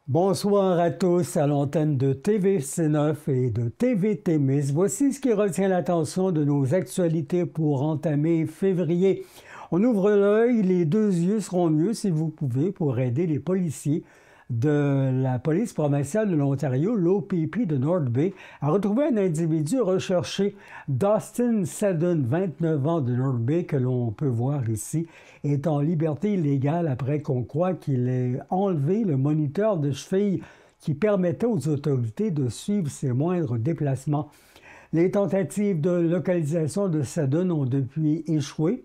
Bonsoir à tous à l'antenne de TVC9 et de TV Témis. Voici ce qui retient l'attention de nos actualités pour entamer février. On ouvre l'œil, les deux yeux seront mieux si vous pouvez pour aider les policiers de la police provinciale de l'Ontario, l'OPP de North Bay, à retrouver un individu recherché, Dustin Seddon, 29 ans de North Bay, que l'on peut voir ici, est en liberté illégale après qu'on croit qu'il ait enlevé le moniteur de cheville qui permettait aux autorités de suivre ses moindres déplacements. Les tentatives de localisation de Seddon ont depuis échoué.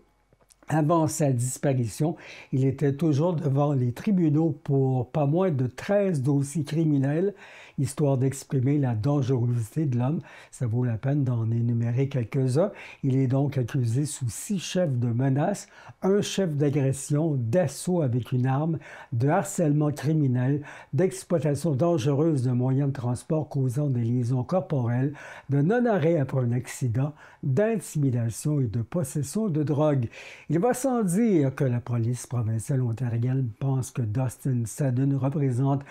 Avant sa disparition, il était toujours devant les tribunaux pour pas moins de 13 dossiers criminels, histoire d'exprimer la dangerosité de l'homme. Ça vaut la peine d'en énumérer quelques-uns. Il est donc accusé sous 6 chefs de menaces, un chef d'agression, d'assaut avec une arme, de harcèlement criminel, d'exploitation dangereuse de moyens de transport causant des lésions corporelles, de non-arrêt après un accident, d'intimidation et de possession de drogue. Il va sans dire que la police provinciale ontarienne pense que Dustin Seddon représente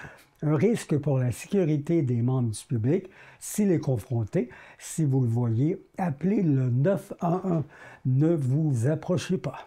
un risque pour la sécurité des membres du public s'il est confronté. Si vous le voyez, appelez le 911. Ne vous approchez pas.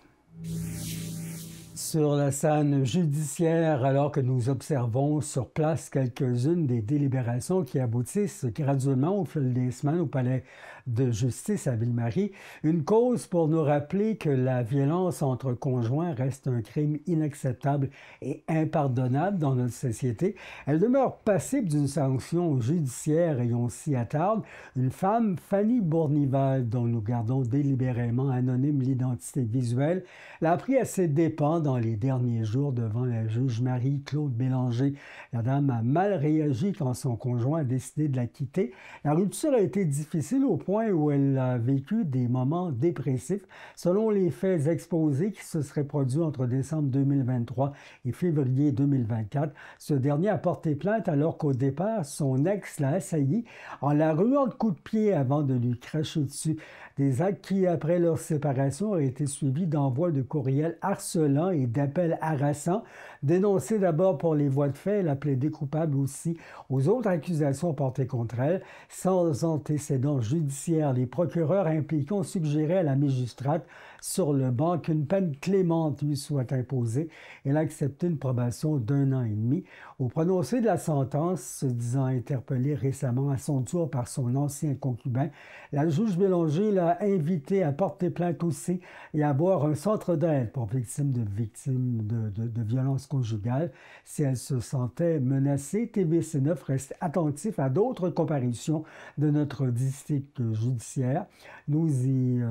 Sur la scène judiciaire, alors que nous observons sur place quelques-unes des délibérations qui aboutissent graduellement au fil des semaines au palais de justice à Ville-Marie, une cause pour nous rappeler que la violence entre conjoints reste un crime inacceptable et impardonnable dans notre société. Elle demeure passible d'une sanction judiciaire et on s'y attarde. Une femme, Fanny Bournival, dont nous gardons délibérément anonyme l'identité visuelle, l'a appris à ses dépens dans les derniers jours devant la juge Marie-Claude Bélanger. La dame a mal réagi quand son conjoint a décidé de la quitter. La rupture a été difficile au point où elle a vécu des moments dépressifs. Selon les faits exposés qui se seraient produits entre décembre 2023 et février 2024, ce dernier a porté plainte alors qu'au départ, son ex l'a assailli en la ruant de coups de pied avant de lui cracher dessus. Des actes qui, après leur séparation, ont été suivis d'envois de courriels harcelants et d'appels harassants. Dénoncée d'abord pour les voies de fait, elle a plaidé coupable aussi aux autres accusations portées contre elle. Sans antécédent judiciaire, les procureurs impliqués ont suggéré à la magistrate sur le banc qu'une peine clémente lui soit imposée. Elle a accepté une probation d'1 an et demi. Au prononcé de la sentence, se disant interpellée récemment à son tour par son ancien concubin, la juge Bélanger l'a invité à porter plainte aussi et à avoir un centre d'aide pour victimes de violences conjugales. Si elle se sentait menacée, TVC9 reste attentif à d'autres comparutions de notre district judiciaire. Nous y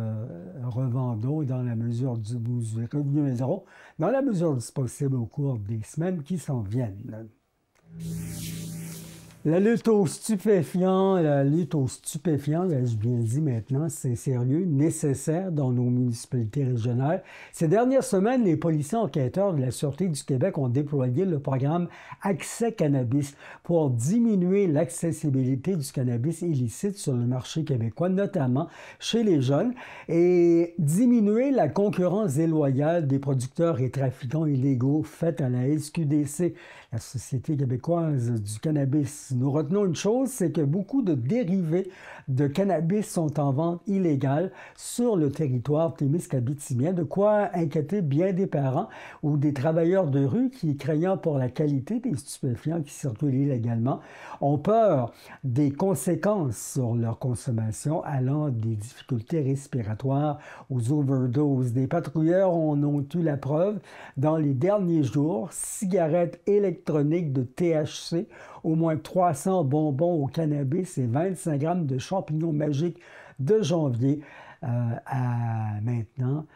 revendons dans la mesure du reviendrons dans la mesure du possible au cours des semaines qui s'en viennent. La lutte aux stupéfiants, ai-je bien dit maintenant, c'est sérieux, nécessaire dans nos municipalités régionales. Ces dernières semaines, les policiers enquêteurs de la Sûreté du Québec ont déployé le programme Accès Cannabis pour diminuer l'accessibilité du cannabis illicite sur le marché québécois, notamment chez les jeunes, et diminuer la concurrence déloyale des producteurs et trafiquants illégaux faite à la SQDC, la Société québécoise du cannabis. Nous retenons une chose, c'est que beaucoup de dérivés de cannabis sont en vente illégale sur le territoire témiscabétimien, de quoi inquiéter bien des parents ou des travailleurs de rue qui, craignant pour la qualité des stupéfiants qui circulent illégalement, ont peur des conséquences sur leur consommation allant des difficultés respiratoires aux overdoses. Des patrouilleurs en ont eu la preuve dans les derniers jours. Cigarettes électroniques de THC, au moins 300 bonbons au cannabis et 25 grammes de champignons magiques de janvier à maintenant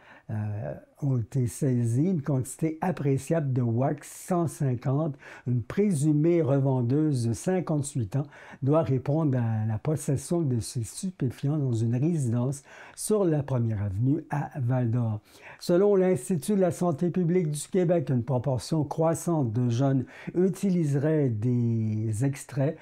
ont été saisis, une quantité appréciable de wax 150. Une présumée revendeuse de 58 ans doit répondre à la possession de ces stupéfiants dans une résidence sur la 1er avenue à Val-d'Or. Selon l'Institut de la santé publique du Québec, une proportion croissante de jeunes utiliseraient des extraits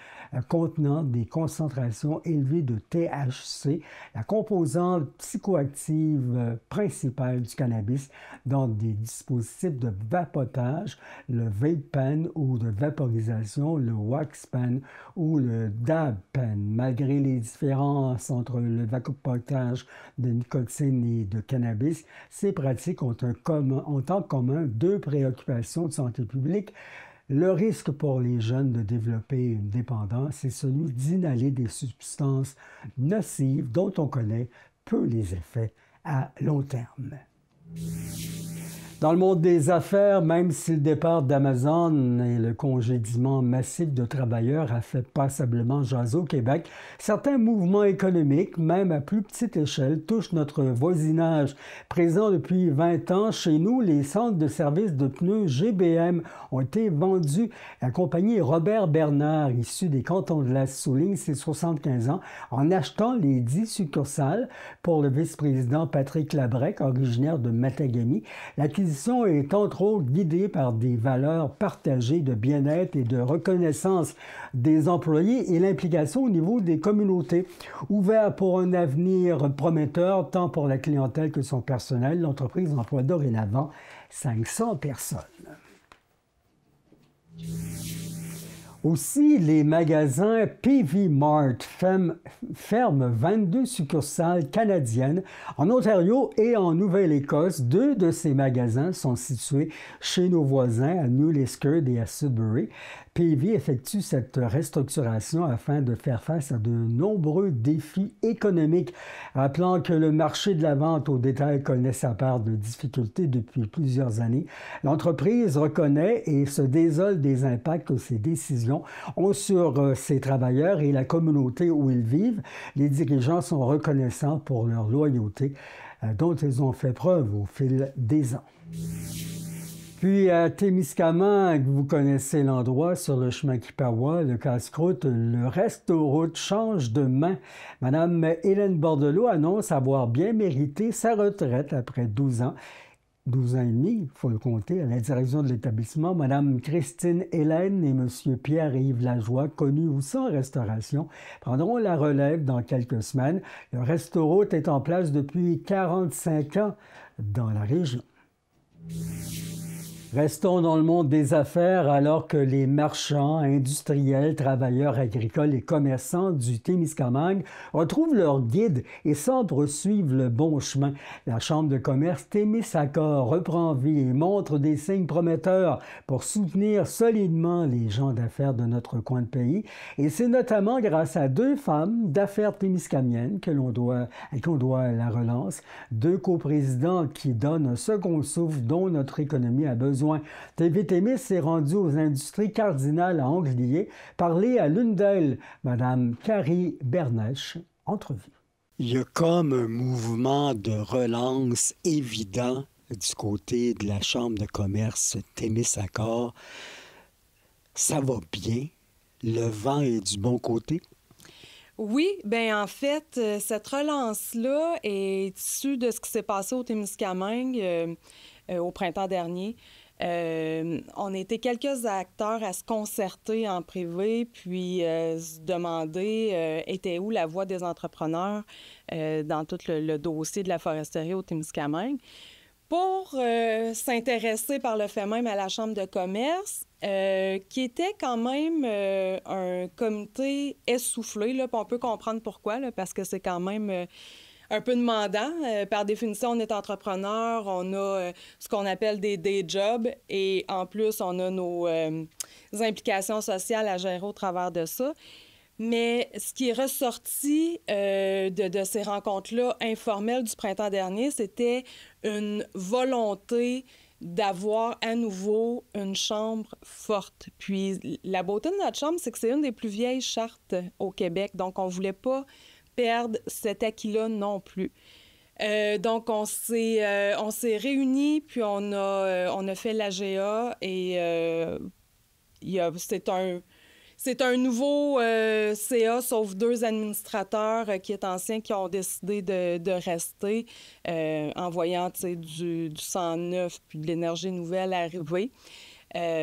contenant des concentrations élevées de THC, la composante psychoactive principale médicinales du cannabis dans des dispositifs de vapotage, le vape pen ou de vaporisation, le wax pen ou le dab pen. Malgré les différences entre le vapotage de nicotine et de cannabis, ces pratiques ont en commun deux préoccupations de santé publique. Le risque pour les jeunes de développer une dépendance est celui d'inhaler des substances nocives dont on connaît peu les effets à long terme. Dans le monde des affaires, même si le départ d'Amazon et le congédiement massif de travailleurs a fait passablement jaser au Québec, certains mouvements économiques, même à plus petite échelle, touchent notre voisinage. Présents depuis 20 ans, chez nous, les centres de service de pneus GBM ont été vendus. La compagnie Robert Bernard, issue des cantons de l'Est, souligne ses 75 ans en achetant les 10 succursales. Pour le vice-président Patrick Labrec, originaire de Matagami, l'acquisition est entre autres guidée par des valeurs partagées de bien-être et de reconnaissance des employés et l'implication au niveau des communautés. Ouvert pour un avenir prometteur tant pour la clientèle que son personnel, l'entreprise emploie dorénavant 500 personnes. Aussi, les magasins Peavey Mart ferment 22 succursales canadiennes en Ontario et en Nouvelle-Écosse. 2 de ces magasins sont situés chez nos voisins à New Liskeard et à Sudbury. Peavey effectue cette restructuration afin de faire face à de nombreux défis économiques. Rappelant que le marché de la vente au détail connaît sa part de difficultés depuis plusieurs années, l'entreprise reconnaît et se désole des impacts que ces décisions ont sur ses travailleurs et la communauté où ils vivent. Les dirigeants sont reconnaissants pour leur loyauté dont ils ont fait preuve au fil des ans. Puis à Témiscamingue, vous connaissez l'endroit sur le chemin Kipawa, le casse-croûte, le resto-route change de main. Madame Hélène Bordelot annonce avoir bien mérité sa retraite après 12 ans. 12 ans et demi, il faut le compter, à la direction de l'établissement. Madame Christine Hélène et Monsieur Pierre-Yves Lajoie, connus aussi en restauration, prendront la relève dans quelques semaines. Le resto-route est en place depuis 45 ans dans la région. Restons dans le monde des affaires alors que les marchands, industriels, travailleurs agricoles et commerçants du Témiscamingue retrouvent leur guide et semblent suivre le bon chemin. La Chambre de commerce Témisacor reprend vie et montre des signes prometteurs pour soutenir solidement les gens d'affaires de notre coin de pays. Et c'est notamment grâce à 2 femmes d'affaires témiscamiennes à qui on doit la relance. 2 coprésidents qui donnent un second souffle dont notre économie a besoin. TV Témis s'est rendu aux industries cardinales à Anglier, parler à l'une d'elles, Mme Carrie Bernèche, entrevue. Il y a comme un mouvement de relance évident du côté de la Chambre de commerce Témisacor. Ça va bien? Le vent est du bon côté? Oui, bien en fait, cette relance-là est issue de ce qui s'est passé au Témiscamingue au printemps dernier. On était quelques acteurs à se concerter en privé, puis se demander était où la voix des entrepreneurs dans tout le dossier de la foresterie au Témiscamingue. Pour s'intéresser par le fait même à la Chambre de commerce, qui était quand même un comité essoufflé, là, puis on peut comprendre pourquoi, là, parce que c'est quand même un peu demandant. Par définition, on est entrepreneur, on a ce qu'on appelle des day jobs et en plus, on a nos implications sociales à gérer au travers de ça. Mais ce qui est ressorti de ces rencontres-là informelles du printemps dernier, c'était une volonté d'avoir à nouveau une chambre forte. Puis la beauté de notre chambre, c'est que c'est une des plus vieilles chartes au Québec. Donc, on ne voulait pas perdre cet acquis-là non plus. Donc, on s'est réunis, puis on a fait l'AGA et c'est un nouveau CA, sauf 2 administrateurs qui est anciens, qui ont décidé de rester en voyant du sang neuf puis de l'énergie nouvelle arriver.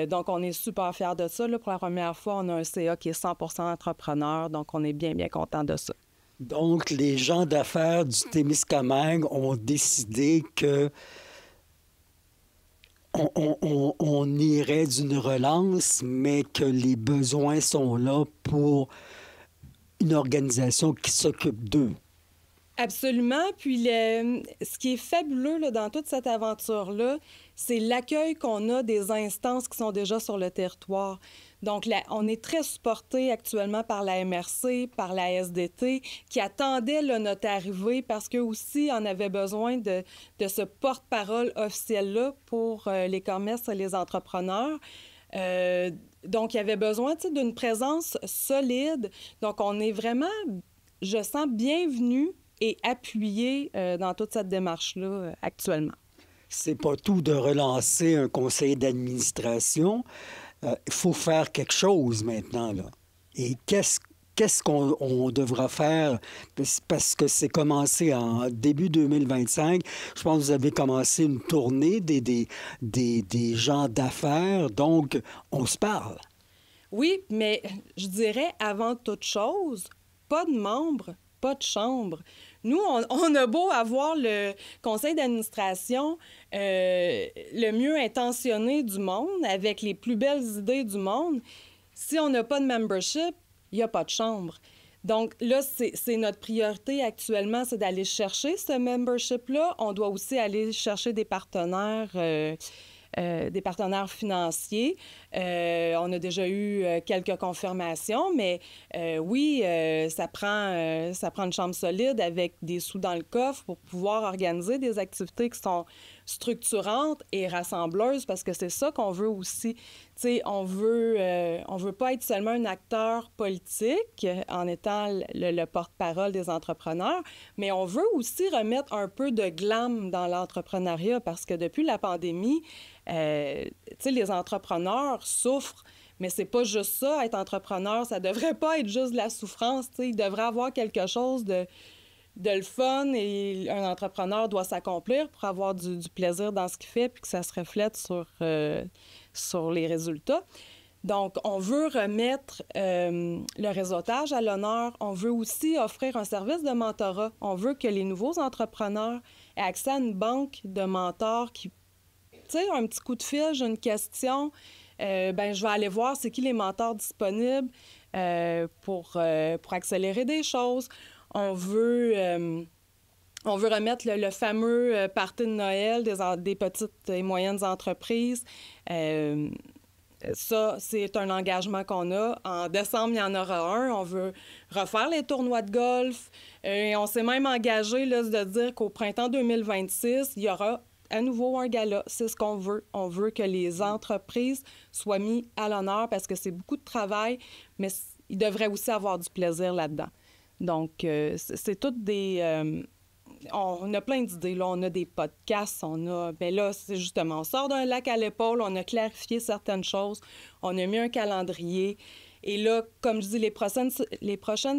Donc, on est super fiers de ça. Là, pour la première fois, on a un CA qui est 100% entrepreneur, donc on est bien, bien content de ça. Donc, les gens d'affaires du Témiscamingue ont décidé que on irait d'une relance, mais que les besoins sont là pour une organisation qui s'occupe d'eux. Absolument. Puis ce qui est fabuleux là, dans toute cette aventure-là, c'est l'accueil qu'on a des instances qui sont déjà sur le territoire. Donc, on est très supporté actuellement par la MRC, par la SDT, qui attendaient là, notre arrivée parce qu'eux aussi en avaient besoin de ce porte-parole officiel-là pour les commerces et les entrepreneurs. Donc, il y avait besoin d'une présence solide. Donc, on est vraiment, je sens, bienvenus et appuyé dans toute cette démarche-là actuellement. C'est pas tout de relancer un conseil d'administration. Il faut faire quelque chose maintenant, là. Et qu'est-ce qu'on devra faire? Parce que c'est commencé en début 2025. Je pense que vous avez commencé une tournée des gens d'affaires. Donc, on se parle. Oui, mais je dirais, avant toute chose, pas de membres, pas de chambre. Nous, on a beau avoir le conseil d'administration le mieux intentionné du monde, avec les plus belles idées du monde. Si on n'a pas de membership, il n'y a pas de chambre. Donc là, c'est notre priorité actuellement, c'est d'aller chercher ce membership-là. On doit aussi aller chercher des partenaires financiers. On a déjà eu quelques confirmations, mais oui, ça prend une chambre solide avec des sous dans le coffre pour pouvoir organiser des activités qui sont structurantes et rassembleuses, parce que c'est ça qu'on veut aussi. Tu sais, on veut pas être seulement un acteur politique en étant le porte-parole des entrepreneurs, mais on veut aussi remettre un peu de glam dans l'entrepreneuriat, parce que depuis la pandémie, tu sais, les entrepreneurs souffrent, mais c'est pas juste ça, être entrepreneur, ça devrait pas être juste de la souffrance, tu sais, il devrait avoir quelque chose de le fun, et un entrepreneur doit s'accomplir pour avoir du plaisir dans ce qu'il fait, puis que ça se reflète sur les résultats. Donc, on veut remettre le réseautage à l'honneur. On veut aussi offrir un service de mentorat. On veut que les nouveaux entrepreneurs aient accès à une banque de mentors qui, tu sais, un petit coup de fil, j'ai une question, je vais aller voir c'est qui les mentors disponibles pour accélérer des choses. On veut remettre le fameux party de Noël des petites et moyennes entreprises. Ça, c'est un engagement qu'on a. En décembre, il y en aura un. On veut refaire les tournois de golf. Et on s'est même engagé là, de dire qu'au printemps 2026, il y aura à nouveau un gala. C'est ce qu'on veut. On veut que les entreprises soient mises à l'honneur, parce que c'est beaucoup de travail, mais il devrait aussi avoir du plaisir là-dedans. Donc, c'est toutes des... on a plein d'idées, là. On a des podcasts, ben là, c'est justement, on sort d'un lac à l'épaule, on a clarifié certaines choses, on a mis un calendrier. Et là, comme je dis, les prochaines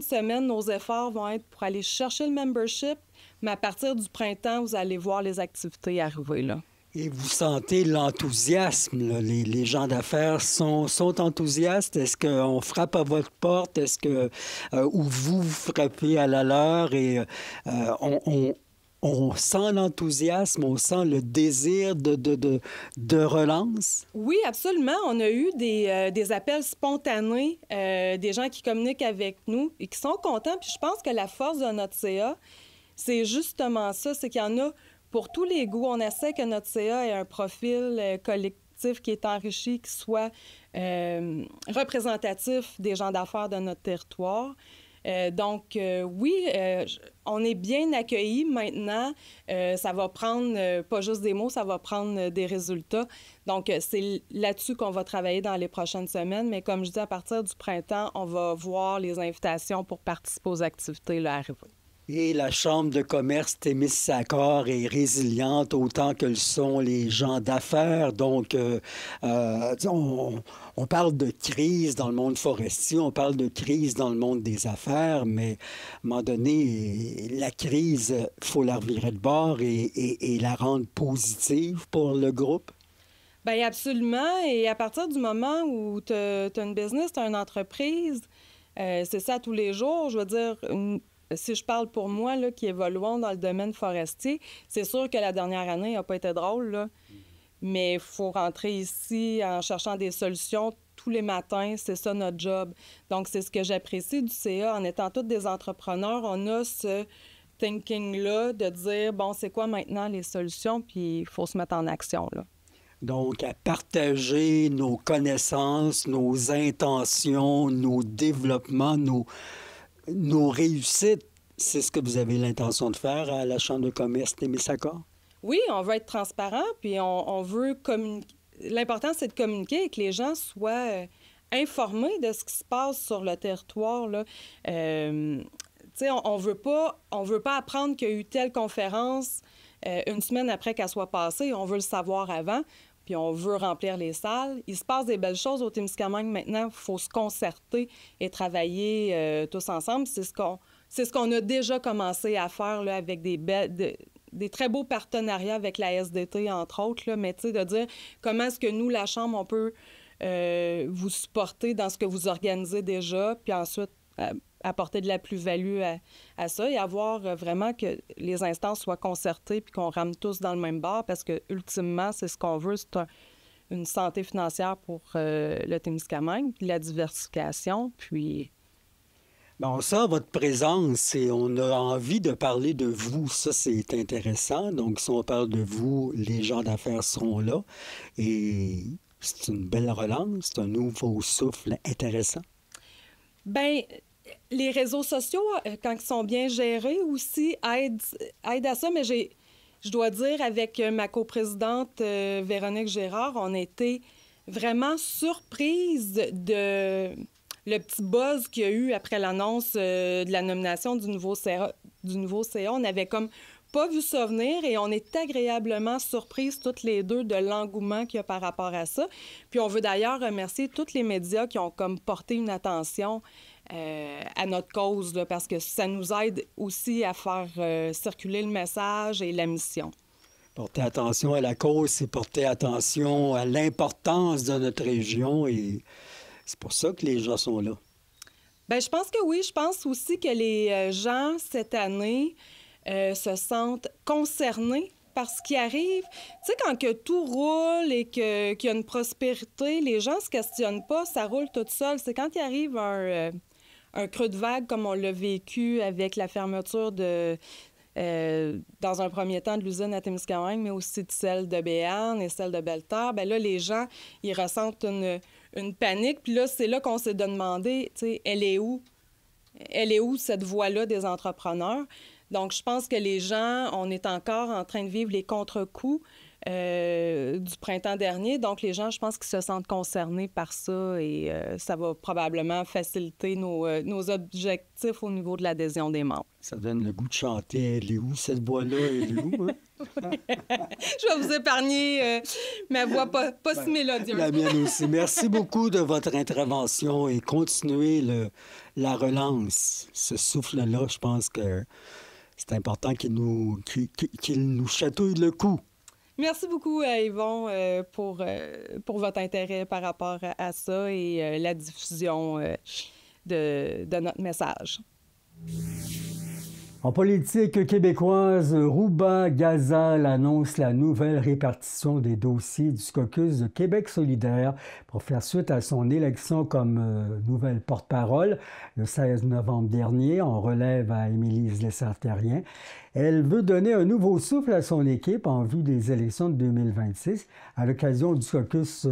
semaines, nos efforts vont être pour aller chercher le membership, mais à partir du printemps, vous allez voir les activités arriver, là. Et vous sentez l'enthousiasme, là. Les gens d'affaires sont enthousiastes. Est-ce qu'on frappe à votre porte? Est-ce que ou vous frappez à la leur? Et on sent l'enthousiasme, on sent le désir de relance? Oui, absolument. On a eu des appels spontanés, des gens qui communiquent avec nous et qui sont contents. Puis je pense que la force de notre CA, c'est justement ça, c'est qu'il y en a pour tous les goûts. On essaie que notre CA ait un profil collectif qui est enrichi, qui soit représentatif des gens d'affaires de notre territoire. Donc, oui, on est bien accueillis maintenant. Ça va prendre pas juste des mots, ça va prendre des résultats. Donc, c'est là-dessus qu'on va travailler dans les prochaines semaines. Mais comme je dis, à partir du printemps, on va voir les invitations pour participer aux activités là, arriver. Et la Chambre de commerce Témiscacor est résiliente autant que le sont les gens d'affaires. Donc, on parle de crise dans le monde forestier, on parle de crise dans le monde des affaires, mais à un moment donné, la crise, il faut la revirer de bord et la rendre positive pour le groupe. Bien, absolument. Et à partir du moment où tu as une business, tu as une entreprise, c'est ça tous les jours. Je veux dire, si je parle pour moi, là, qui évoluons dans le domaine forestier, c'est sûr que la dernière année n'a pas été drôle, là, mais il faut rentrer ici en cherchant des solutions tous les matins. C'est ça notre job. Donc, c'est ce que j'apprécie du CA. En étant tous des entrepreneurs, on a ce thinking-là de dire, bon, c'est quoi maintenant les solutions, puis il faut se mettre en action, là. Donc, à partager nos connaissances, nos intentions, nos développements, nos réussites, c'est ce que vous avez l'intention de faire à la Chambre de commerce Témiscamingue? Oui, on veut être transparent, puis on veut communiquer. L'important, c'est de communiquer et que les gens soient informés de ce qui se passe sur le territoire, là. Tu sais, on veut pas apprendre qu'il y a eu telle conférence une semaine après qu'elle soit passée. On veut le savoir avant, puis on veut remplir les salles. Il se passe des belles choses au Témiscamingue maintenant. Il faut se concerter et travailler tous ensemble. C'est ce qu'on a déjà commencé à faire là, avec des très beaux partenariats avec la SDT, entre autres. Là, mais tu sais, de dire comment est-ce que nous, la Chambre, on peut vous supporter dans ce que vous organisez déjà, puis ensuite apporter de la plus-value à ça et avoir vraiment que les instances soient concertées puis qu'on rame tous dans le même bar parce que ultimement, c'est ce qu'on veut, c'est une santé financière pour le Témiscamingue, puis la diversification, puis... Bon, ça, votre présence, et on a envie de parler de vous. Ça, c'est intéressant. Donc, si on parle de vous, les gens d'affaires seront là. Et c'est une belle relance, c'est un nouveau souffle intéressant. Bien, les réseaux sociaux, quand ils sont bien gérés aussi, aident à ça. Mais je dois dire, avec ma coprésidente Véronique Gérard, on a été vraiment surprise de le petit buzz qu'il y a eu après l'annonce de la nomination du nouveau CA. On n'avait comme pas vu ça venir et on est agréablement surprises toutes les deux de l'engouement qu'il y a par rapport à ça. Puis on veut d'ailleurs remercier tous les médias qui ont comme porté une attention à notre cause, là, parce que ça nous aide aussi à faire circuler le message et la mission. Porter attention à la cause, c'est porter attention à l'importance de notre région et c'est pour ça que les gens sont là. Bien, je pense que oui. Je pense aussi que les gens, cette année, se sentent concernés par ce qui arrive. Tu sais, quand que tout roule et qu'il y a une prospérité, les gens ne se questionnent pas, ça roule tout seul. C'est quand il arrive un creux de vague, comme on l'a vécu avec la fermeture dans un premier temps de l'usine à Témiscamingue, mais aussi de celle de Béarn et celle de Belle-Terre, bien là, les gens, ils ressentent une panique. Puis là, c'est là qu'on s'est demandé, tu sais, elle est où? Elle est où cette voie-là des entrepreneurs? Donc, je pense que les gens, on est encore en train de vivre les contre-coups du printemps dernier. Donc, les gens, je pense qu'ils se sentent concernés par ça et ça va probablement faciliter nos objectifs au niveau de l'adhésion des membres. Ça donne le goût de chanter. Elle est où, cette voix-là? Elle est où? Hein? Je vais vous épargner ma voix pas si mélodieuse. La mienne aussi. Merci beaucoup de votre intervention et continuez la relance. Ce souffle-là, je pense que c'est important qu'il nous chatouille le cou. Merci beaucoup, Yvon, pour votre intérêt par rapport à ça et la diffusion de notre message. En politique québécoise, Rouba-Gazal annonce la nouvelle répartition des dossiers du caucus de Québec solidaire pour faire suite à son élection comme nouvelle porte-parole le 16 novembre dernier. On relève à Émilie Slessard-Terrien. Elle veut donner un nouveau souffle à son équipe en vue des élections de 2026 à l'occasion du caucus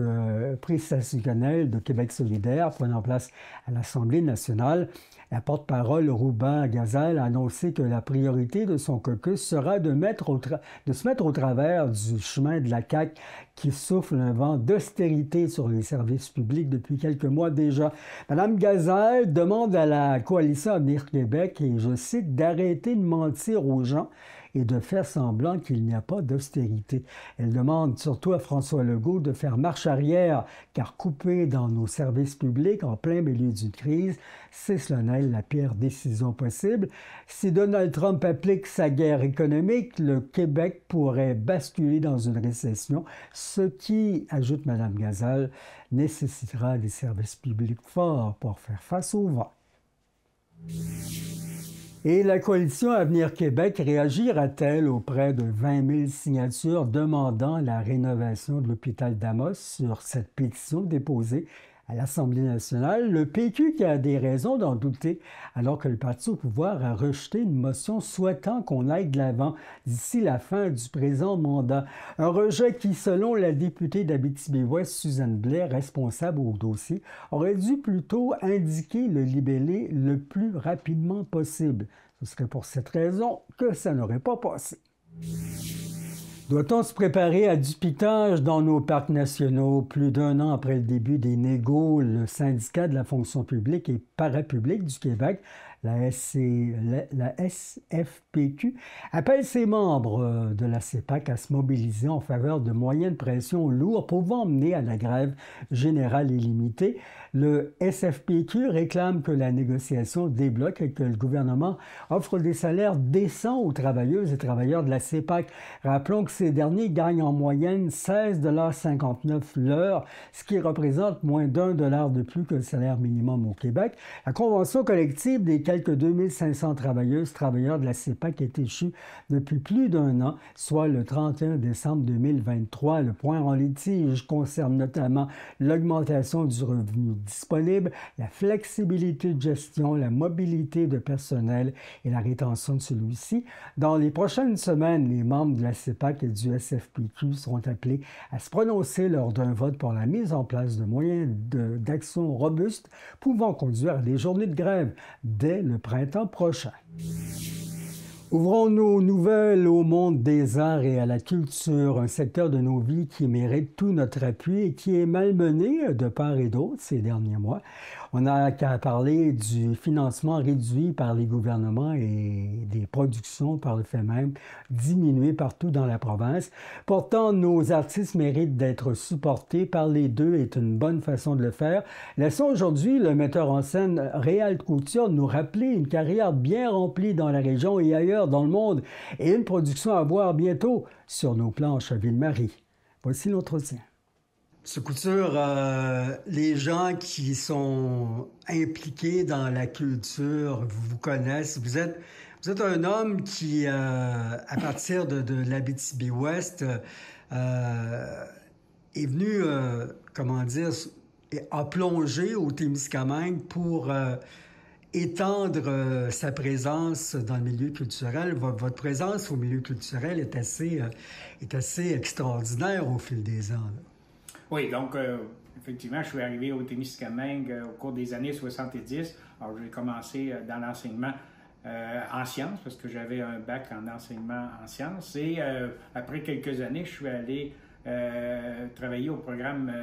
présidentiel de Québec solidaire prenant place à l'Assemblée nationale. La porte-parole Rouba-Gazal a annoncé que la priorité de son caucus sera de se mettre au travers du chemin de la CAQ qui souffle un vent d'austérité sur les services publics depuis quelques mois déjà. Madame Gazal demande à la coalition Avenir Québec, et je cite, d'arrêter de mentir aux gens et de faire semblant qu'il n'y a pas d'austérité. Elle demande surtout à François Legault de faire marche arrière, car couper dans nos services publics en plein milieu d'une crise, c'est selon elle la pire décision possible. Si Donald Trump applique sa guerre économique, le Québec pourrait basculer dans une récession, ce qui, ajoute Mme Gazal, nécessitera des services publics forts pour faire face au vent. Et la coalition Avenir Québec réagira-t-elle auprès de 20 000 signatures demandant la rénovation de l'hôpital d'Amos sur cette pétition déposée à l'Assemblée nationale? Le PQ qui a des raisons d'en douter, alors que le parti au pouvoir a rejeté une motion souhaitant qu'on aille de l'avant d'ici la fin du présent mandat. Un rejet qui, selon la députée d'Abitibi-Ouest, Suzanne Blais, responsable au dossier, aurait dû plutôt indiquer le libellé le plus rapidement possible. Ce serait pour cette raison que ça n'aurait pas passé. Doit-on se préparer à du piquage dans nos parcs nationaux? Plus d'un an après le début des négos, le syndicat de la fonction publique et parapublique du Québec, la SFPQ, appelle ses membres de la CEPAQ à se mobiliser en faveur de moyens de pression lourds pouvant mener à la grève générale illimitée. Le SFPQ réclame que la négociation débloque et que le gouvernement offre des salaires décents aux travailleuses et travailleurs de la CEPAQ. Rappelons que ces derniers gagnent en moyenne 16,59 $ l'heure, ce qui représente moins d'$1 de plus que le salaire minimum au Québec. La convention collective des quelques 2500 travailleuses, travailleurs de la CEPAQ est échue depuis plus d'un an, soit le 31 décembre 2023. Le point en litige concerne notamment l'augmentation du revenu disponible, la flexibilité de gestion, la mobilité de personnel et la rétention de celui-ci. Dans les prochaines semaines, les membres de la CEPAQ et du SFPQ seront appelés à se prononcer lors d'un vote pour la mise en place de moyens d'action robustes pouvant conduire à des journées de grève dès le printemps prochain. Ouvrons nos nouvelles au monde des arts et à la culture, un secteur de nos vies qui mérite tout notre appui et qui est malmené de part et d'autre ces derniers mois. On n'a qu'à parler du financement réduit par les gouvernements et des productions par le fait même diminuées partout dans la province. Pourtant, nos artistes méritent d'être supportés. Parler d'eux est une bonne façon de le faire. Laissons aujourd'hui le metteur en scène Réal Couture nous rappeler une carrière bien remplie dans la région et ailleurs dans le monde et une production à voir bientôt sur nos planches à Ville-Marie. Voici l'entretien. Ce Couture, les gens qui sont impliqués dans la culture vous connaissent. Vous êtes un homme qui, à partir de l'Abitibi-Ouest, est venu, a plongé au Témiscamingue pour étendre sa présence dans le milieu culturel. Votre présence au milieu culturel est assez extraordinaire au fil des ans. Là. Oui, donc effectivement, je suis arrivé au Témiscamingue au cours des années 70. Alors, j'ai commencé dans l'enseignement en sciences, parce que j'avais un bac en enseignement en sciences. Et après quelques années, je suis allé travailler au programme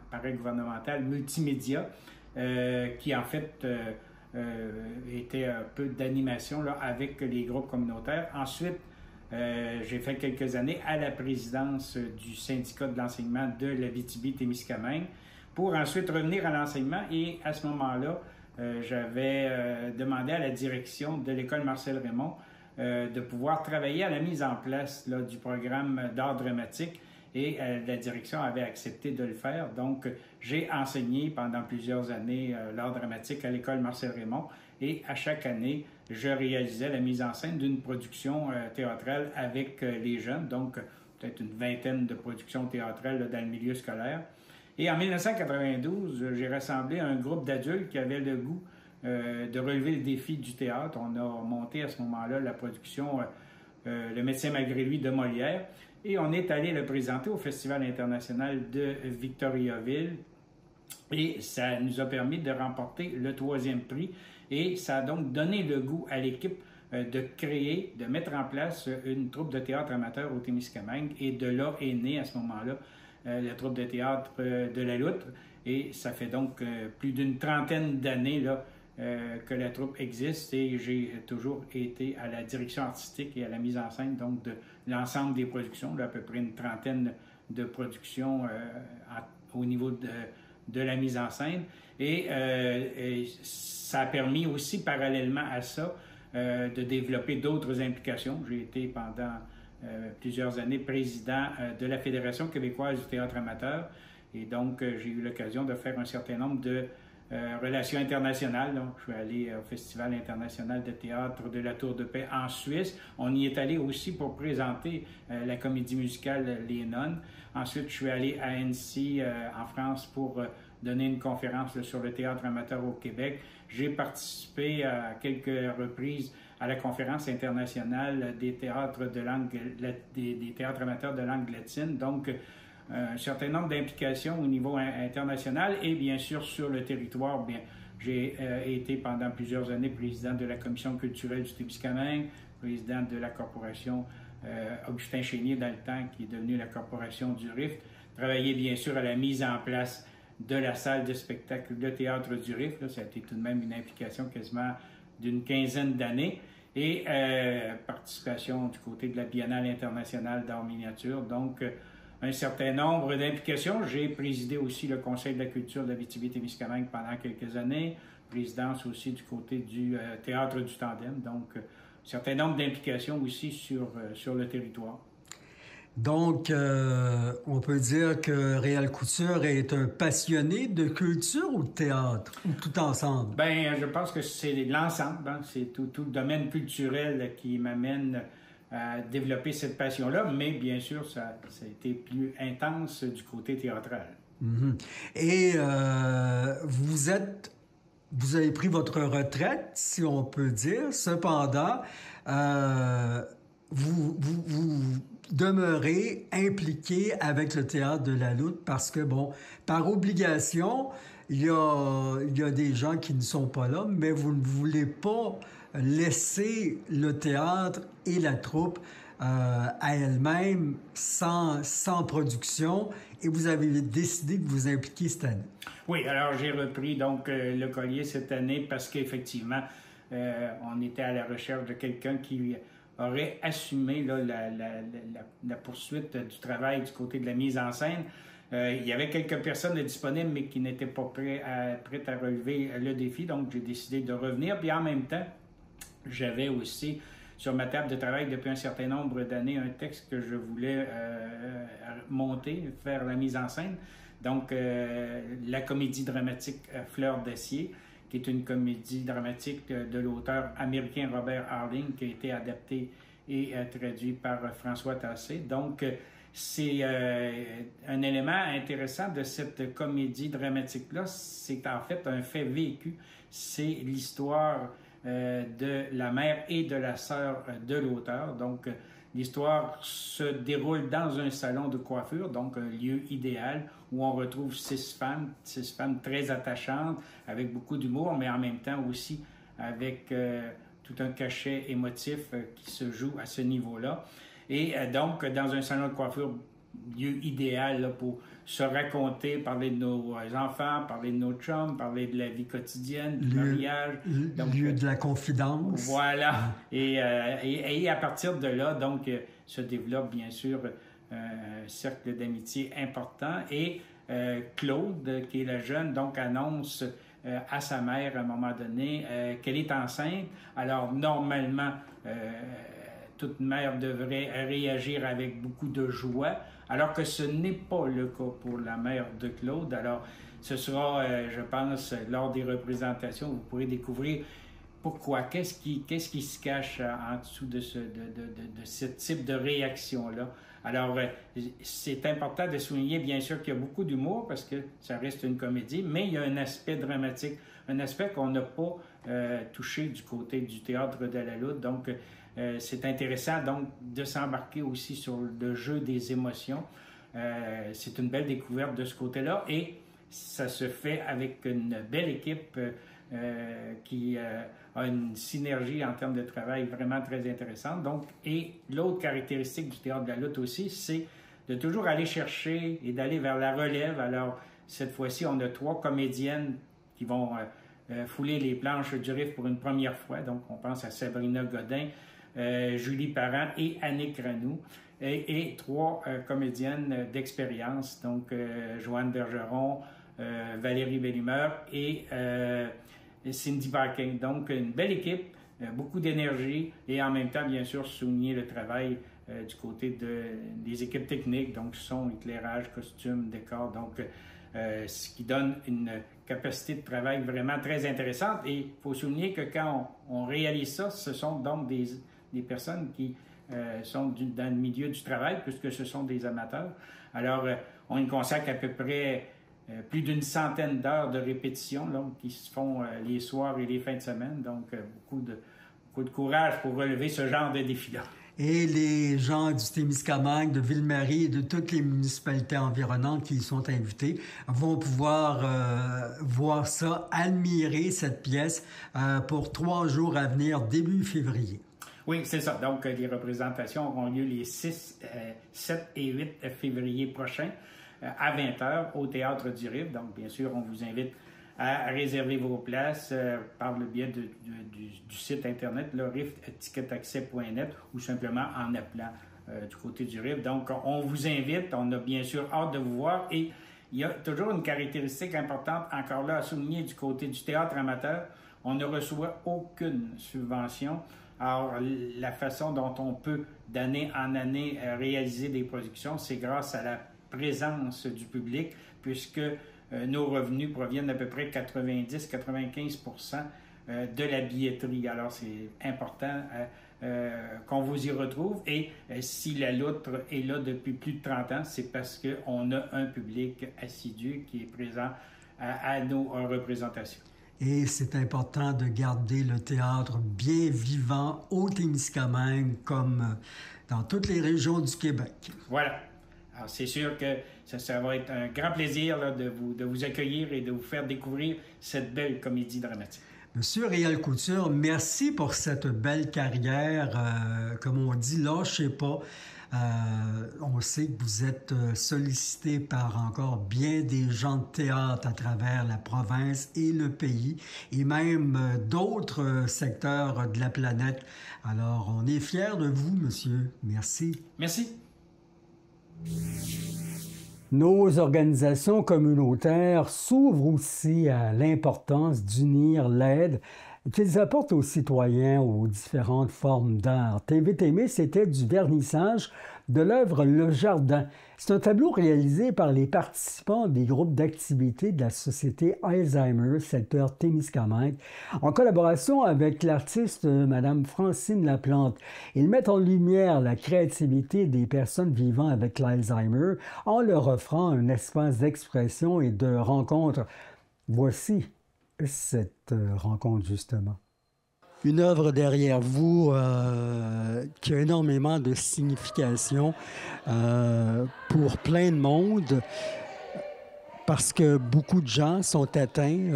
paragouvernemental multimédia, qui en fait était un peu d'animation là, avec les groupes communautaires. Ensuite, j'ai fait quelques années à la présidence du syndicat de l'enseignement de l'Abitibi-Témiscamingue pour ensuite revenir à l'enseignement. Et à ce moment-là, j'avais demandé à la direction de l'école Marcel Raymond de pouvoir travailler à la mise en place là, du programme d'art dramatique. Et la direction avait accepté de le faire. Donc, j'ai enseigné pendant plusieurs années l'art dramatique à l'école Marcel Raymond. Et à chaque année, je réalisais la mise en scène d'une production théâtrale avec les jeunes. Donc, peut-être une vingtaine de productions théâtrales là, dans le milieu scolaire. Et en 1992, j'ai rassemblé un groupe d'adultes qui avaient le goût de relever le défi du théâtre. On a monté à ce moment-là la production Le médecin malgré lui de Molière. Et on est allé le présenter au Festival international de Victoriaville. Et ça nous a permis de remporter le 3e prix. Et ça a donc donné le goût à l'équipe de mettre en place une troupe de théâtre amateur au Témiscamingue. Et de là est né à ce moment-là la troupe de théâtre de la Loutre. Et ça fait donc plus d'une trentaine d'années là, que la troupe existe et j'ai toujours été à la direction artistique et à la mise en scène donc de l'ensemble des productions, là, à peu près une trentaine de productions au niveau de la mise en scène. Et ça a permis aussi, parallèlement à ça, de développer d'autres implications. J'ai été pendant plusieurs années président de la Fédération québécoise du théâtre amateur et donc j'ai eu l'occasion de faire un certain nombre de relations internationales. Donc, je suis allé au Festival international de théâtre de la Tour de Paix en Suisse. On y est allé aussi pour présenter la comédie musicale Les Nonnes. Ensuite, je suis allé à Annecy, en France, pour donner une conférence sur le théâtre amateur au Québec. J'ai participé à quelques reprises à la conférence internationale des théâtres de langue, des théâtres amateurs de langue latine. Donc, un certain nombre d'implications au niveau international et bien sûr sur le territoire. Bien, j'ai été pendant plusieurs années président de la commission culturelle du Témiscamingue, président de la corporation Augustin Chénier dans le temps, qui est devenue la corporation du Rift. Travaillé bien sûr à la mise en place de la salle de spectacle de théâtre du Rift. Là, ça a été tout de même une implication quasiment d'une quinzaine d'années. Et participation du côté de la Biennale internationale d'art miniature. Donc, un certain nombre d'implications. J'ai présidé aussi le Conseil de la culture de l'Abitibi-Témiscamingue pendant quelques années, présidence aussi du côté du Théâtre du Tandem, donc un certain nombre d'implications aussi sur le territoire. Donc, on peut dire que Réal Couture est un passionné de culture ou de théâtre, ou tout ensemble? Bien, je pense que c'est l'ensemble, hein? C'est tout le domaine culturel qui m'amène à développer cette passion-là, mais bien sûr, ça a été plus intense du côté théâtral. Mm-hmm. Et vous avez pris votre retraite, si on peut dire. Cependant, vous demeurez impliqué avec le Théâtre de la Loutre parce que, bon, par obligation, il y a des gens qui ne sont pas là, mais vous ne voulez pas laisser le théâtre et la troupe à elle-même sans production, et vous avez décidé de vous impliquer cette année. Oui, alors j'ai repris donc le collier cette année parce qu'effectivement, on était à la recherche de quelqu'un qui aurait assumé là, la poursuite du travail du côté de la mise en scène. Il y avait quelques personnes disponibles, mais qui n'étaient pas prêtes à relever le défi, donc j'ai décidé de revenir. Puis en même temps, j'avais aussi sur ma table de travail depuis un certain nombre d'années un texte que je voulais monter, faire la mise en scène. Donc, la comédie dramatique Fleur d'acier, qui est une comédie dramatique de l'auteur américain Robert Harling, qui a été adapté et traduit par François Tassé. Donc, c'est un élément intéressant de cette comédie dramatique-là, c'est en fait un fait vécu. C'est l'histoire de la mère et de la sœur de l'auteur. Donc, l'histoire se déroule dans un salon de coiffure, donc un lieu idéal où on retrouve six femmes très attachantes, avec beaucoup d'humour, mais en même temps aussi avec tout un cachet émotif qui se joue à ce niveau-là. Et donc, dans un salon de coiffure, lieu idéal là, pour se raconter, parler de nos enfants, parler de nos chums, parler de la vie quotidienne, du mariage. Lieu de la confidence. Voilà. Et à partir de là, donc, se développe bien sûr un cercle d'amitié important. Et Claude, qui est la jeune, donc annonce à sa mère à un moment donné qu'elle est enceinte. Alors, normalement, toute mère devrait réagir avec beaucoup de joie, alors que ce n'est pas le cas pour la mère de Claude. Alors, ce sera, je pense, lors des représentations, vous pourrez découvrir pourquoi, qu'est-ce qui se cache en dessous de ce type de réaction-là. Alors, c'est important de souligner, bien sûr, qu'il y a beaucoup d'humour, parce que ça reste une comédie, mais il y a un aspect dramatique, un aspect qu'on n'a pas touché du côté du Théâtre de la Loutre. Donc, c'est intéressant donc de s'embarquer aussi sur le jeu des émotions. C'est une belle découverte de ce côté-là et ça se fait avec une belle équipe qui a une synergie en termes de travail vraiment très intéressante. Donc, et l'autre caractéristique du Théâtre de la Loutre aussi, c'est de toujours aller chercher et d'aller vers la relève. Alors, cette fois-ci, on a 3 comédiennes qui vont fouler les planches du Rift pour une première fois. Donc, on pense à Sabrina Godin, Julie Parent et Annick Ranou, et 3 comédiennes d'expérience, donc Joanne Bergeron, Valérie Bellumeur et Cindy Barkin. Donc, une belle équipe, beaucoup d'énergie et en même temps, bien sûr, souligner le travail du côté des équipes techniques, donc son, éclairage, costume, décor, donc ce qui donne une capacité de travail vraiment très intéressante. Et il faut souligner que quand on réalise ça, ce sont donc des personnes qui sont dans le milieu du travail, puisque ce sont des amateurs. Alors, on y consacre à peu près plus d'une centaine d'heures de répétition là, qui se font les soirs et les fins de semaine. Donc, beaucoup de courage pour relever ce genre de défi-là. Et les gens du Témiscamingue, de Ville-Marie et de toutes les municipalités environnantes qui y sont invités vont pouvoir voir ça, admirer cette pièce pour 3 jours à venir, début février. Oui, c'est ça. Donc, les représentations auront lieu les 6, 7 et 8 février prochains à 20h au Théâtre du Rift. Donc, bien sûr, on vous invite à réserver vos places par le biais du site Internet, le riftticketaccès.net ou simplement en appelant du côté du Rift. Donc, on vous invite. On a bien sûr hâte de vous voir. Et il y a toujours une caractéristique importante, encore là, à souligner du côté du théâtre amateur. On ne reçoit aucune subvention. Alors, la façon dont on peut, d'année en année, réaliser des productions, c'est grâce à la présence du public, puisque nos revenus proviennent d'à peu près 90-95% de la billetterie. Alors, c'est important qu'on vous y retrouve. Et si la loutre est là depuis plus de 30 ans, c'est parce qu'on a un public assidu qui est présent à nos représentations. Et c'est important de garder le théâtre bien vivant au Témiscamingue comme dans toutes les régions du Québec. Voilà. Alors, c'est sûr que ça va être un grand plaisir là, de vous accueillir et de vous faire découvrir cette belle comédie dramatique. Monsieur Réal Couture, merci pour cette belle carrière. Comme on dit, lâchez pas. On sait que vous êtes sollicité par encore bien des gens de théâtre à travers la province et le pays, et même d'autres secteurs de la planète. Alors, on est fiers de vous, monsieur. Merci. Merci. Nos organisations communautaires s'ouvrent aussi à l'importance d'unir l'aide qu'ils apportent aux citoyens aux différentes formes d'art. TVTM, c'était du vernissage de l'œuvre Le Jardin. C'est un tableau réalisé par les participants des groupes d'activités de la Société Alzheimer, secteur Témiscamingue, en collaboration avec l'artiste Mme Francine Laplante. Ils mettent en lumière la créativité des personnes vivant avec l'Alzheimer en leur offrant un espace d'expression et de rencontre. Voici cette rencontre, justement. Une œuvre derrière vous qui a énormément de signification pour plein de monde, parce que beaucoup de gens sont atteints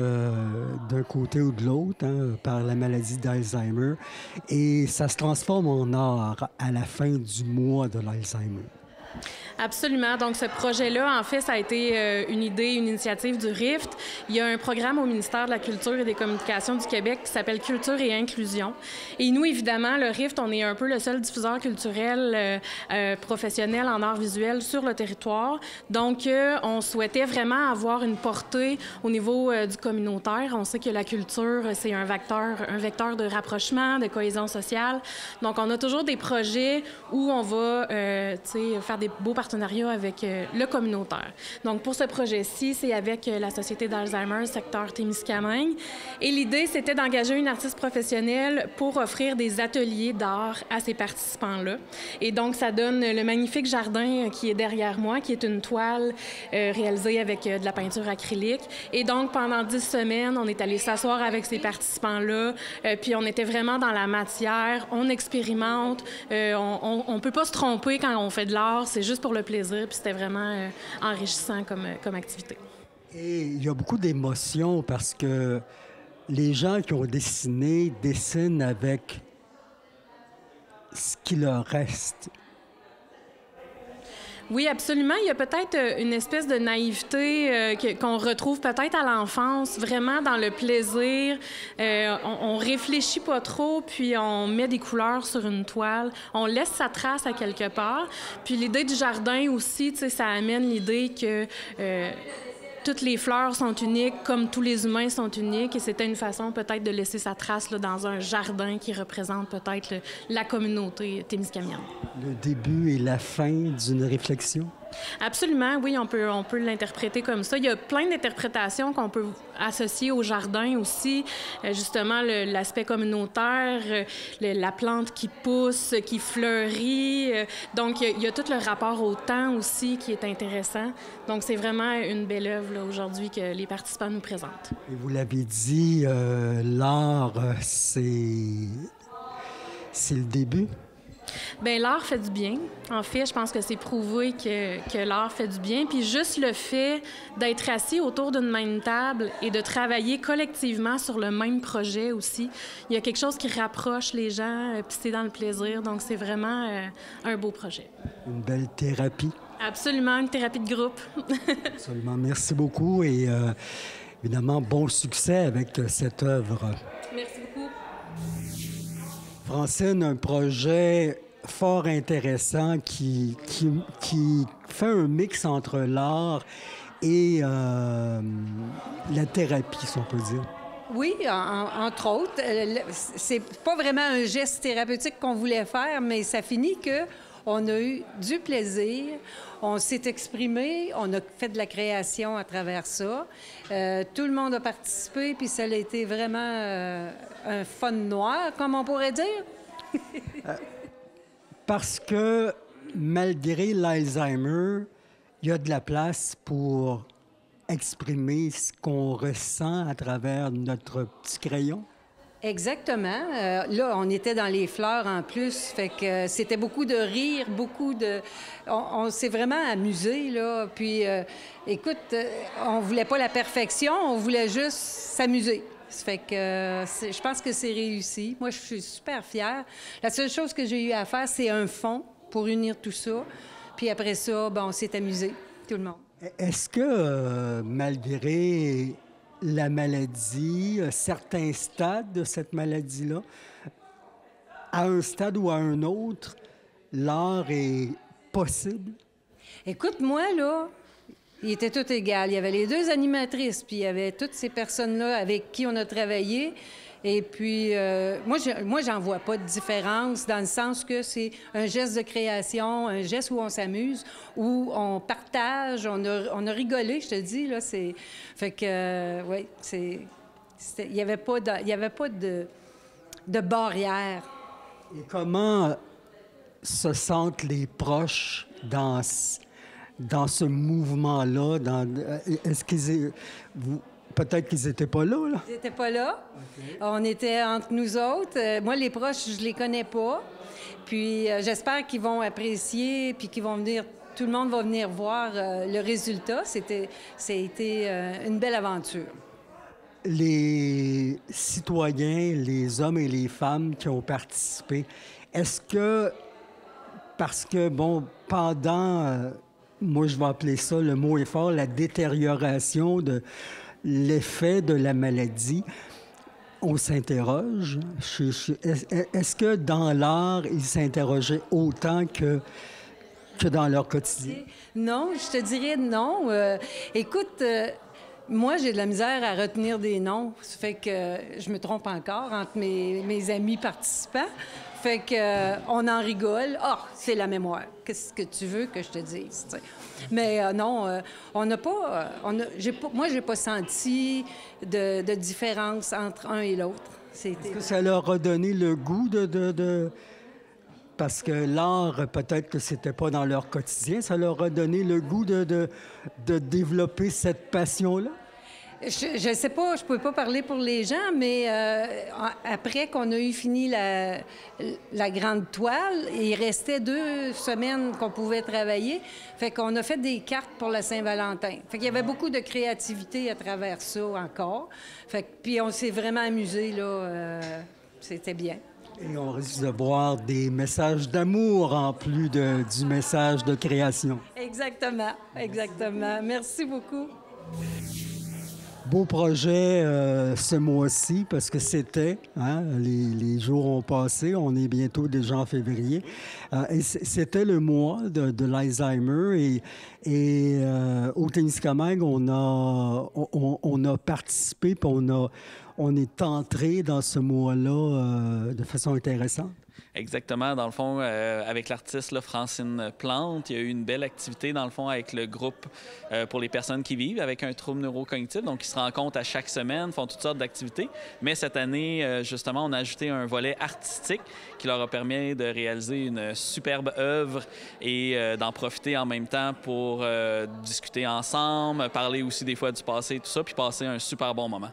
d'un côté ou de l'autre par la maladie d'Alzheimer, et ça se transforme en art à la fin du mois de l'Alzheimer. Absolument. Donc, ce projet-là, en fait, ça a été une idée, une initiative du RIFT. Il y a un programme au ministère de la Culture et des Communications du Québec qui s'appelle Culture et Inclusion. Et nous, évidemment, le RIFT, on est un peu le seul diffuseur culturel professionnel en art visuel sur le territoire. Donc, on souhaitait vraiment avoir une portée au niveau du communautaire. On sait que la culture, c'est un vecteur de rapprochement, de cohésion sociale. Donc, on a toujours des projets où on va, faire des beaux partenariats avec le communautaire. Donc, pour ce projet-ci, c'est avec la Société d'Alzheimer, secteur Témiscamingue. Et l'idée, c'était d'engager une artiste professionnelle pour offrir des ateliers d'art à ces participants-là. Et donc, ça donne le magnifique jardin qui est derrière moi, qui est une toile réalisée avec de la peinture acrylique. Et donc, pendant 10 semaines, on est allé s'asseoir avec ces participants-là, puis on était vraiment dans la matière, on expérimente, on peut pas se tromper quand on fait de l'art, c'est juste pour le plaisir, puis c'était vraiment enrichissant comme activité. Et il y a beaucoup d'émotions parce que les gens qui ont dessiné dessinent avec ce qui leur reste. Oui, absolument. Il y a peut-être une espèce de naïveté qu'on retrouve peut-être à l'enfance, vraiment dans le plaisir. On réfléchit pas trop, puis on met des couleurs sur une toile. On laisse sa trace à quelque part. Puis l'idée du jardin aussi, tu sais, ça amène l'idée que toutes les fleurs sont uniques, comme tous les humains sont uniques, et c'était une façon peut-être de laisser sa trace là, dans un jardin qui représente peut-être la communauté témiscamienne. Le début et la fin d'une réflexion? Absolument, oui, on peut l'interpréter comme ça. Il y a plein d'interprétations qu'on peut associer au jardin aussi. Justement, l'aspect communautaire, la plante qui pousse, qui fleurit. Donc, il y a tout le rapport au temps aussi qui est intéressant. Donc, c'est vraiment une belle œuvre là, aujourd'hui que les participants nous présentent. Et vous l'avez dit, l'art, c'est le début. Bien, l'art fait du bien. En fait, je pense que c'est prouvé que l'art fait du bien. Puis juste le fait d'être assis autour d'une même table et de travailler collectivement sur le même projet aussi, il y a quelque chose qui rapproche les gens, puis c'est dans le plaisir. Donc, c'est vraiment un beau projet. Une belle thérapie. Absolument, une thérapie de groupe. Absolument. Merci beaucoup et évidemment, bon succès avec cette œuvre. Merci beaucoup. Francine, un projet fort intéressant qui fait un mix entre l'art et la thérapie, si on peut dire. Oui, entre autres. C'est pas vraiment un geste thérapeutique qu'on voulait faire, mais ça finit que on a eu du plaisir, on s'est exprimé, on a fait de la création à travers ça. Tout le monde a participé, puis ça a été vraiment un fun noir, comme on pourrait dire. Parce que malgré l'Alzheimer, il y a de la place pour exprimer ce qu'on ressent à travers notre petit crayon. Exactement. Là, on était dans les fleurs en plus, fait que c'était beaucoup de rire, beaucoup de... On s'est vraiment amusé, là. Puis, écoute, on voulait pas la perfection, on voulait juste s'amuser. Ça fait que je pense que c'est réussi. Moi, je suis super fière. La seule chose que j'ai eu à faire, c'est un fond pour unir tout ça. Puis après ça, on s'est amusé, tout le monde. Est-ce que, malgré la maladie, certains stades de cette maladie-là, à un stade ou à un autre, l'art est possible? Écoute, moi, là, il était tout égal. Il y avait les deux animatrices, puis il y avait toutes ces personnes-là avec qui on a travaillé. Et puis, moi, j'en vois pas de différence dans le sens que c'est un geste de création, un geste où on s'amuse, où on partage, on a rigolé, je te dis, là, c'est... Fait que, oui, il n'y avait pas de barrière. Et comment se sentent les proches dans ce mouvement-là? Est-ce qu'ils... Peut-être qu'ils n'étaient pas là, là. Ils n'étaient pas là. Okay. On était entre nous autres. Moi, les proches, je les connais pas. Puis j'espère qu'ils vont apprécier, puis qu'ils vont venir... Tout le monde va venir voir le résultat. Ça a été une belle aventure. Les citoyens, les hommes et les femmes qui ont participé, est-ce que... Parce que, pendant... moi, je vais appeler ça, le mot est fort, la détérioration de... l'effet de la maladie, on s'interroge. Est-ce que dans l'art, ils s'interrogeaient autant que dans leur quotidien? Non, je te dirais non. Écoute, moi, j'ai de la misère à retenir des noms. Ça fait que je me trompe encore entre mes amis participants. Fait que on en rigole. Ah, c'est la mémoire. Qu'est-ce que tu veux que je te dise? T'sais. Mais non, on n'a pas... moi, j'ai pas senti de différence entre un et l'autre. Est-ce que ça leur a donné le goût de... Parce que l'art, peut-être que c'était pas dans leur quotidien, ça leur a donné le goût de développer cette passion-là? Je sais pas, je peux pas parler pour les gens, mais après qu'on a eu fini la grande toile, il restait 2 semaines qu'on pouvait travailler. Fait qu'on a fait des cartes pour la Saint-Valentin. Fait qu'il y avait beaucoup de créativité à travers ça encore. Fait que, puis on s'est vraiment amusé, là. C'était bien. Et on risque de voir des messages d'amour en plus du message de création. Exactement, exactement. Merci beaucoup. Beau projet ce mois-ci, parce que c'était, les jours ont passé, on est bientôt déjà en février. Et c'était le mois de l'Alzheimer et au Témiscamingue, on a participé, puis on est entré dans ce mois-là de façon intéressante. Exactement. Dans le fond, avec l'artiste là, Francine Plante, il y a eu une belle activité, dans le fond, avec le groupe pour les personnes qui vivent avec un trouble neurocognitif. Donc, ils se rencontrent à chaque semaine, font toutes sortes d'activités. Mais cette année, justement, on a ajouté un volet artistique qui leur a permis de réaliser une superbe œuvre et d'en profiter en même temps pour discuter ensemble, parler aussi des fois du passé, tout ça, puis passer un super bon moment.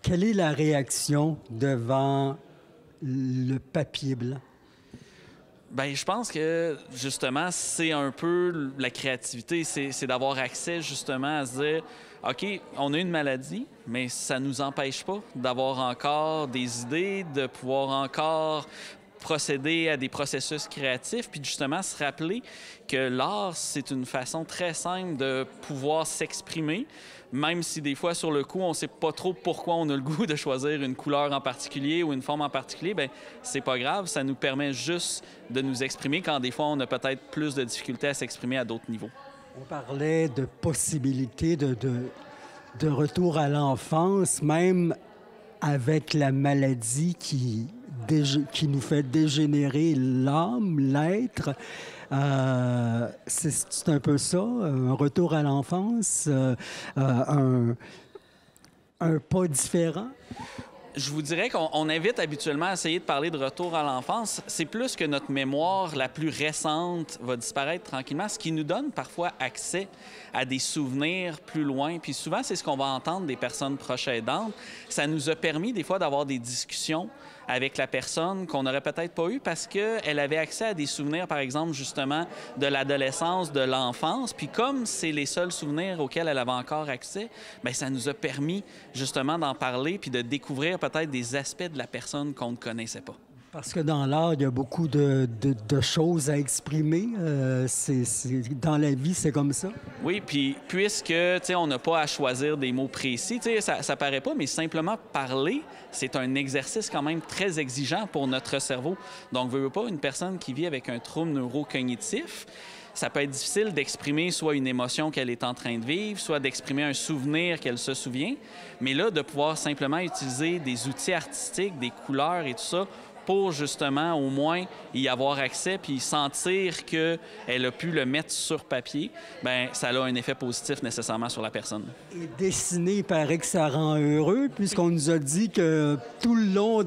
Quelle est la réaction devant le papier blanc? Bien, je pense que, justement, c'est un peu la créativité, c'est d'avoir accès, justement, à se dire, OK, on a une maladie, mais ça ne nous empêche pas d'avoir encore des idées, de pouvoir encore procéder à des processus créatifs, puis justement se rappeler que l'art, c'est une façon très simple de pouvoir s'exprimer, même si des fois, sur le coup, on ne sait pas trop pourquoi on a le goût de choisir une couleur en particulier ou une forme en particulier, bien, c'est pas grave, ça nous permet juste de nous exprimer quand des fois, on a peut-être plus de difficultés à s'exprimer à d'autres niveaux. On parlait de possibilités de retour à l'enfance, même avec la maladie qui nous fait dégénérer l'âme, l'être. C'est un peu ça, un retour à l'enfance, un pas différent. Je vous dirais qu'on invite habituellement à essayer de parler de retour à l'enfance. C'est plus que notre mémoire la plus récente va disparaître tranquillement, ce qui nous donne parfois accès à des souvenirs plus loin. Puis souvent, c'est ce qu'on va entendre des personnes proches aidantes. Ça nous a permis des fois d'avoir des discussions avec la personne qu'on n'aurait peut-être pas eu parce qu'elle avait accès à des souvenirs, par exemple, justement, de l'adolescence, de l'enfance. Puis comme c'est les seuls souvenirs auxquels elle avait encore accès, bien, ça nous a permis justement d'en parler puis de découvrir peut-être des aspects de la personne qu'on ne connaissait pas. Parce que dans l'art, il y a beaucoup de choses à exprimer. Dans la vie, c'est comme ça. Oui, puis puisque, tu sais, on n'a pas à choisir des mots précis, tu sais, ça paraît pas, mais simplement parler, c'est un exercice quand même très exigeant pour notre cerveau. Donc, veux pas, une personne qui vit avec un trouble neurocognitif, ça peut être difficile d'exprimer soit une émotion qu'elle est en train de vivre, soit d'exprimer un souvenir qu'elle se souvient. Mais là, de pouvoir simplement utiliser des outils artistiques, des couleurs et tout ça, pour justement au moins y avoir accès puis sentir qu'elle a pu le mettre sur papier, bien, ça a un effet positif nécessairement sur la personne. Et dessiner, il paraît que ça rend heureux, puisqu'on nous a dit que tout le long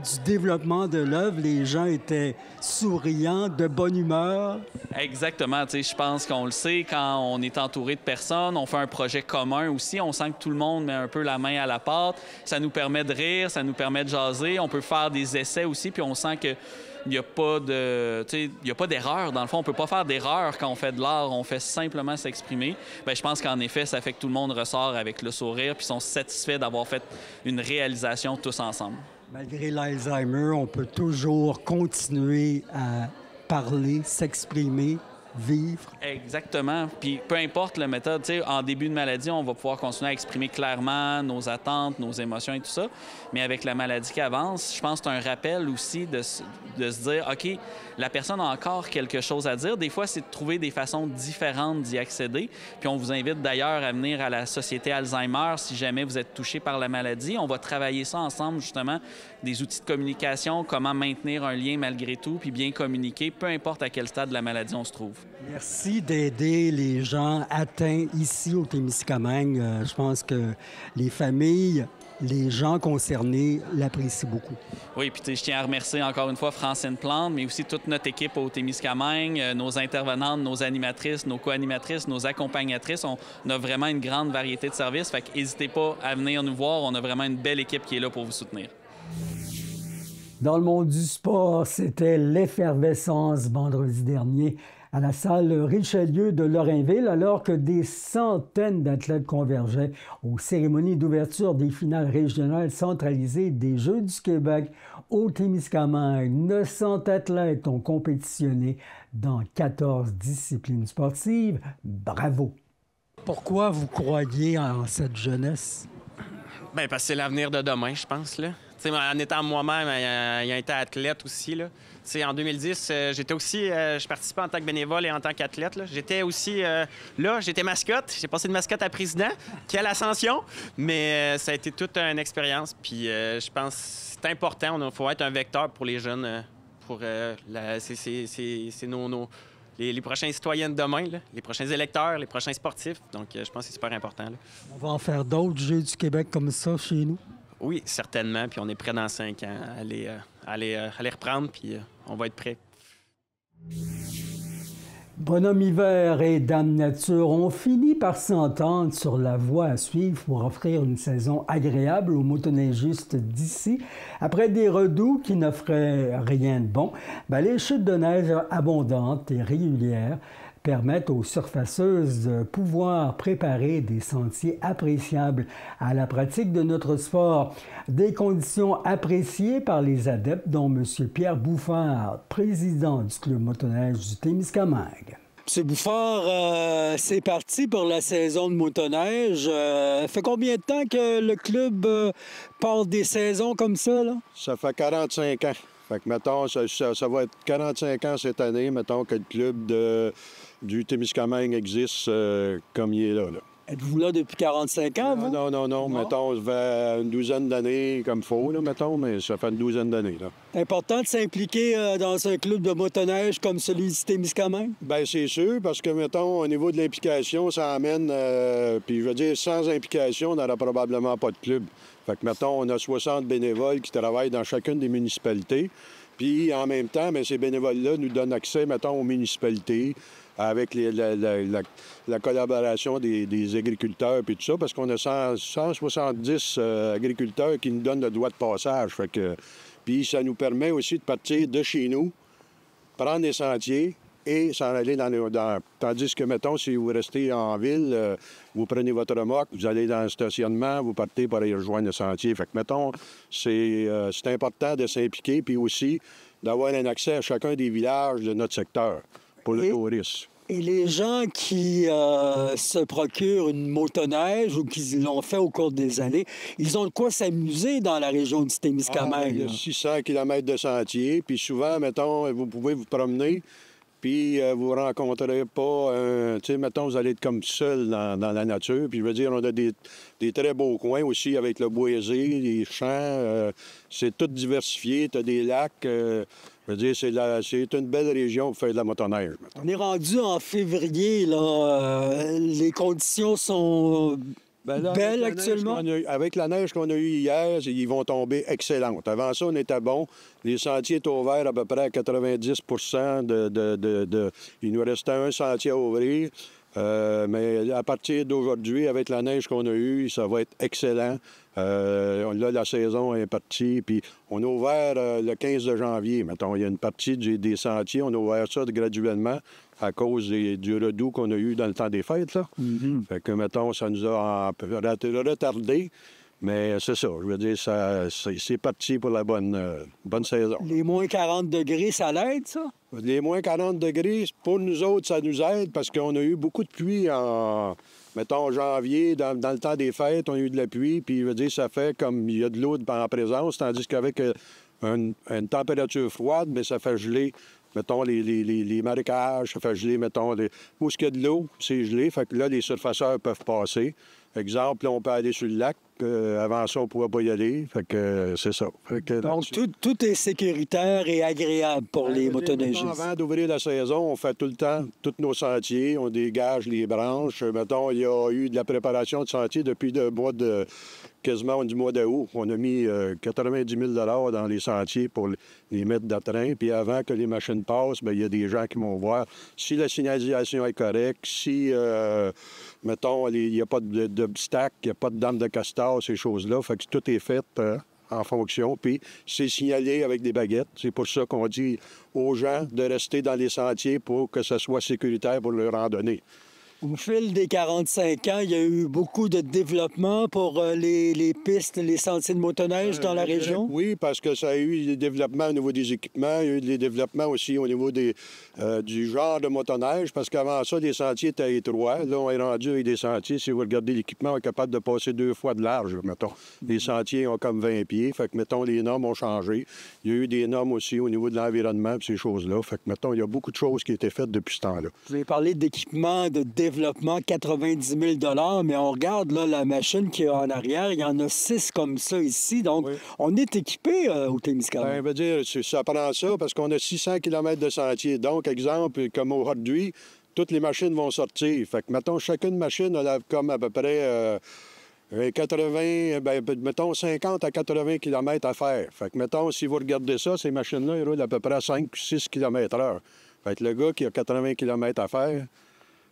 du développement de l'œuvre, les gens étaient souriants, de bonne humeur. Exactement. Tu sais, je pense qu'on le sait quand on est entouré de personnes. On fait un projet commun aussi. On sent que tout le monde met un peu la main à la pâte. Ça nous permet de rire, ça nous permet de jaser. On peut faire des essais aussi, puis on sent que il n'y a pas d'erreur. Dans le fond, on ne peut pas faire d'erreur quand on fait de l'art. On fait simplement s'exprimer. Bien, je pense qu'en effet, ça fait que tout le monde ressort avec le sourire puis sont satisfaits d'avoir fait une réalisation tous ensemble. Malgré l'Alzheimer, on peut toujours continuer à parler, s'exprimer, vivre. Exactement. Puis peu importe la méthode, tu sais, en début de maladie, on va pouvoir continuer à exprimer clairement nos attentes, nos émotions et tout ça. Mais avec la maladie qui avance, je pense que c'est un rappel aussi de se dire, OK, la personne a encore quelque chose à dire. Des fois, c'est de trouver des façons différentes d'y accéder. Puis on vous invite d'ailleurs à venir à la Société Alzheimer si jamais vous êtes touché par la maladie. On va travailler ça ensemble, justement, des outils de communication, comment maintenir un lien malgré tout, puis bien communiquer, peu importe à quel stade de la maladie on se trouve. Merci d'aider les gens atteints ici au Témiscamingue. Je pense que les familles, les gens concernés l'apprécient beaucoup. Oui, puis je tiens à remercier encore une fois Francine Plante, mais aussi toute notre équipe au Témiscamingue, nos intervenantes, nos animatrices, nos co-animatrices, nos accompagnatrices. On a vraiment une grande variété de services, fait qu'hésitez pas à venir nous voir. On a vraiment une belle équipe qui est là pour vous soutenir. Dans le monde du sport, c'était l'effervescence vendredi dernier à la salle Richelieu de Lorrainville, alors que des centaines d'athlètes convergeaient aux cérémonies d'ouverture des finales régionales centralisées des Jeux du Québec au Témiscamingue. 900 athlètes ont compétitionné dans 14 disciplines sportives. Bravo! Pourquoi vous croyez en cette jeunesse? Bien, parce que c'est l'avenir de demain, je pense, là. En étant moi-même, ayant été athlète aussi, là. En 2010, je participais en tant que bénévole et en tant qu'athlète. J'étais aussi j'étais mascotte. J'ai passé de mascotte à président. Quelle ascension! Mais ça a été toute une expérience. Puis je pense que c'est important. Il faut être un vecteur pour les jeunes. C'est les prochains citoyens de demain, là, les prochains électeurs, les prochains sportifs. Donc, je pense que c'est super important. Là. On va en faire d'autres Jeux du Québec comme ça chez nous? Oui, certainement. Puis on est prêt dans 5 ans à aller reprendre, puis on va être prêt. Bonhomme Hiver et Dame Nature ont fini par s'entendre sur la voie à suivre pour offrir une saison agréable aux motoneigistes d'ici. Après des redoux qui n'offraient rien de bon, les chutes de neige abondantes et régulières permettent aux surfaceuses de pouvoir préparer des sentiers appréciables à la pratique de notre sport. Des conditions appréciées par les adeptes, dont M. Pierre Bouffard, président du Club motoneige du Témiscamingue. M. Bouffard, c'est parti pour la saison de motoneige. Fait combien de temps que le club part des saisons comme ça, là? Ça fait 45 ans. Fait que, mettons, ça va être 45 ans cette année, mettons, que le club du Témiscamingue existe comme il est là. Êtes-vous là depuis 45 ans, vous? Non. Mettons, ça fait une douzaine d'années comme il faut, là, mettons, mais ça fait une douzaine d'années, là. C'est important de s'impliquer dans un club de motoneige comme celui du Témiscamingue? Bien, c'est sûr, parce que, mettons, au niveau de l'implication, ça amène... puis, je veux dire, sans implication, on n'aurait probablement pas de club. Fait que, mettons, on a 60 bénévoles qui travaillent dans chacune des municipalités. Puis, en même temps, bien, ces bénévoles-là nous donnent accès, mettons, aux municipalités, avec la collaboration des agriculteurs et tout ça, parce qu'on a 170 agriculteurs qui nous donnent le droit de passage. Fait que, puis ça nous permet aussi de partir de chez nous, prendre des sentiers et s'en aller tandis que, mettons, si vous restez en ville, vous prenez votre remorque, vous allez dans le stationnement, vous partez pour aller rejoindre le sentier. Fait que, mettons, c'est important de s'impliquer puis aussi d'avoir un accès à chacun des villages de notre secteur. Pour le tourisme. Et les gens qui se procurent une motoneige ou qui l'ont fait au cours des années, ils ont de quoi s'amuser dans la région du Témiscamingue. Il y a 600 km de sentiers, puis souvent, mettons, vous pouvez vous promener, puis vous ne rencontrerez pas, tu sais, mettons, vous allez être comme seul dans la nature, puis je veux dire, on a des très beaux coins aussi avec le boisé, les champs, c'est tout diversifié, tu as des lacs... Je veux dire, c'est une belle région pour faire de la motoneige. Mettons. On est rendu en février, là. Les conditions sont belles actuellement. Avec la neige qu'on a eue hier, ils vont tomber excellentes. Avant ça, on était bon. Les sentiers étaient ouverts à peu près à 90 Il nous restait un sentier à ouvrir. Mais à partir d'aujourd'hui, avec la neige qu'on a eue, ça va être excellent. Là, la saison est partie. Puis on a ouvert le 15 de janvier. Mettons, il y a une partie des sentiers. On a ouvert ça graduellement à cause du redout qu'on a eu dans le temps des fêtes. Là. Mm-hmm. Fait que, mettons, ça nous a retardé. Mais c'est ça. Je veux dire, c'est parti pour la bonne saison. Les moins 40 degrés, ça l'aide, ça? Les moins 40 degrés, pour nous autres, ça nous aide parce qu'on a eu beaucoup de pluie mettons, janvier, dans le temps des fêtes, on a eu de la pluie, puis je veux dire, ça fait comme il y a de l'eau en présence, tandis qu'avec une température froide, bien, ça fait geler, mettons, les marécages, ça fait geler, mettons, où est-ce qu'il y a de l'eau, c'est gelé, fait que là, les surfaceurs peuvent passer. Exemple, là, on peut aller sur le lac. Avant ça, on ne pouvait pas y aller. Fait que c'est ça. Fait que, donc, tout est sécuritaire et agréable pour les motoneigistes. Avant d'ouvrir la saison, on fait tout le temps tous nos sentiers. On dégage les branches. Mettons, il y a eu de la préparation de sentiers depuis quasiment du mois d'août. On a mis 90 000 $ dans les sentiers pour les mettre de train. Puis avant que les machines passent, bien, il y a des gens qui vont voir si la signalisation est correcte, si, mettons, il n'y a pas d'obstacle, il n'y a pas de dame de castor, ces choses-là. Fait que tout est fait en fonction. Puis c'est signalé avec des baguettes. C'est pour ça qu'on dit aux gens de rester dans les sentiers pour que ce soit sécuritaire pour leur randonnée. Au fil des 45 ans, il y a eu beaucoup de développement pour les pistes, les sentiers de motoneige dans la région? Oui, parce que ça a eu des développements au niveau des équipements, il y a eu des développements aussi au niveau du genre de motoneige, parce qu'avant ça, les sentiers étaient étroits. Là, on est rendu avec des sentiers, si vous regardez l'équipement, on est capable de passer 2 fois de large, mettons. Les sentiers ont comme 20 pieds, fait que, mettons, les normes ont changé. Il y a eu des normes aussi au niveau de l'environnement et ces choses-là. Fait que, mettons, il y a beaucoup de choses qui ont été faites depuis ce temps-là. Vous avez parlé d'équipement, de développement, 90 000 mais on regarde là, la machine qu'il y a en arrière, il y en a 6 comme ça ici, donc on est équipé au Témiscamingue. Bien, veut dire, ça prend ça parce qu'on a 600 km de sentier. Donc, exemple, comme aujourd'hui, toutes les machines vont sortir. Fait que, mettons, chacune machine a comme à peu près mettons 50 à 80 km à faire. Fait que, mettons, si vous regardez ça, ces machines-là, ils roulent à peu près à 5 ou 6 km/h. Fait que le gars qui a 80 km à faire,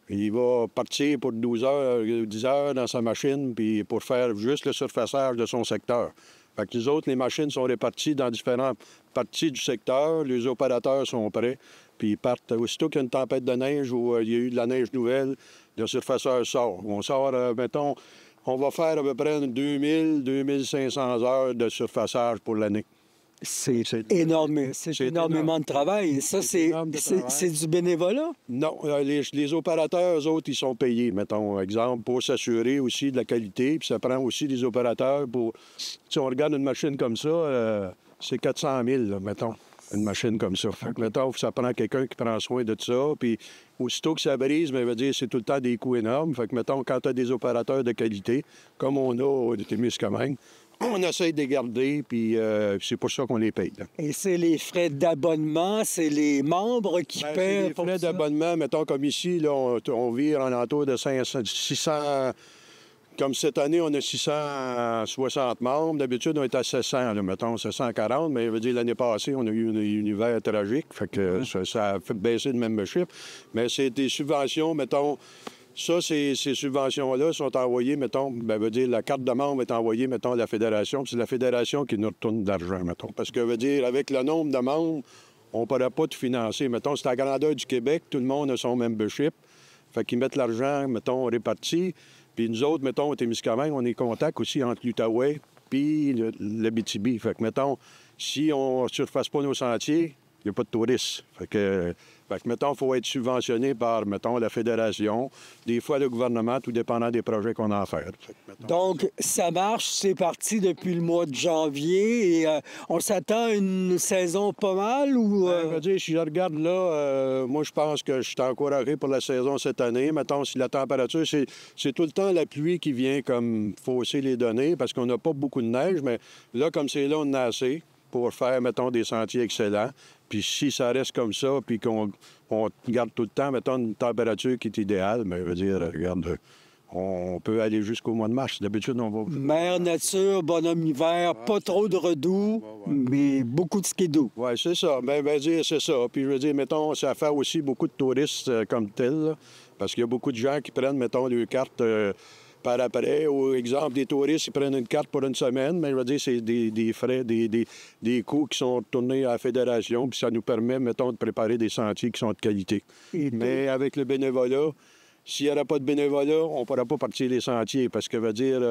il va partir pour 12 heures, 10 heures dans sa machine puis pour faire juste le surfaçage de son secteur. Fait que les autres, les machines sont réparties dans différentes parties du secteur. Les opérateurs sont prêts, puis ils partent. Aussitôt qu'il y a une tempête de neige ou il y a eu de la neige nouvelle, le surfaceur sort. On sort, mettons, on va faire à peu près 2000-2500 heures de surfaçage pour l'année. C'est énorme. C'est énormément de travail. Ça, c'est du bénévolat? Non. Les opérateurs, eux autres, ils sont payés, mettons, exemple, pour s'assurer aussi de la qualité. Puis ça prend aussi des opérateurs pour... Si on regarde une machine comme ça, c'est 400 000, là, mettons, une machine comme ça. Fait que, mettons, ça prend quelqu'un qui prend soin de ça. Puis aussitôt que ça brise, mais veut dire c'est tout le temps des coûts énormes. Fait que, mettons, quand tu as des opérateurs de qualité, comme on a au Témiscamingue, on essaie de les garder, puis c'est pour ça qu'on les paye. Là. Et c'est les frais d'abonnement, c'est les membres qui paient les frais d'abonnement, mettons, comme ici, là, on vire en entour de 600... Comme cette année, on a 660 membres. D'habitude, on est à 700, là, mettons, 740. Mais je veux dire, l'année passée, on a eu un hiver tragique. Fait que ça a fait baisser le membership. Mais c'est des subventions, mettons... Ça, ces subventions-là sont envoyées, mettons, veut dire, la carte de membre est envoyée, mettons, à la Fédération, puis c'est la Fédération qui nous retourne de l'argent, mettons. Parce que, veut dire, avec le nombre de membres, on ne pourrait pas tout financer. Mettons, c'est à la grandeur du Québec, tout le monde a son membership. Fait qu'ils mettent l'argent, mettons, réparti. Puis nous autres, mettons, au Témiscamingue, on est contact aussi entre l'Outaouais puis l'Abitibi. Fait que, mettons, si on ne surface pas nos sentiers, il n'y a pas de touristes. Fait que, mettons, il faut être subventionné par, mettons, la Fédération, des fois le gouvernement, tout dépendant des projets qu'on a à faire. Donc, ça marche, c'est parti depuis le mois de janvier et on s'attend à une saison pas mal ou... Je veux dire, si je regarde là, moi, je pense que je suis encouragé pour la saison cette année. Mettons, si la température, c'est tout le temps la pluie qui vient comme fausser les données parce qu'on n'a pas beaucoup de neige, mais là, comme c'est là, on en a assez pour faire, mettons, des sentiers excellents. Puis si ça reste comme ça, puis qu'on garde tout le temps, mettons, une température qui est idéale, mais je veux dire, regarde, on peut aller jusqu'au mois de mars. D'habitude, on va... Mère nature, bonhomme hiver, pas trop de redoux, mais beaucoup de skidoo. Oui, c'est ça. Bien, dire, c'est ça. Puis je veux dire, mettons, ça fait aussi beaucoup de touristes comme tel, là, parce qu'il y a beaucoup de gens qui prennent, mettons, leurs cartes... par après, ou exemple, des touristes, ils prennent une carte pour une semaine, mais je veux dire, c'est des frais, des coûts qui sont tournés à la Fédération, puis ça nous permet, mettons, de préparer des sentiers qui sont de qualité. Mais avec le bénévolat, s'il n'y aurait pas de bénévolat, on ne pourra pas partir les sentiers, parce que, veut dire,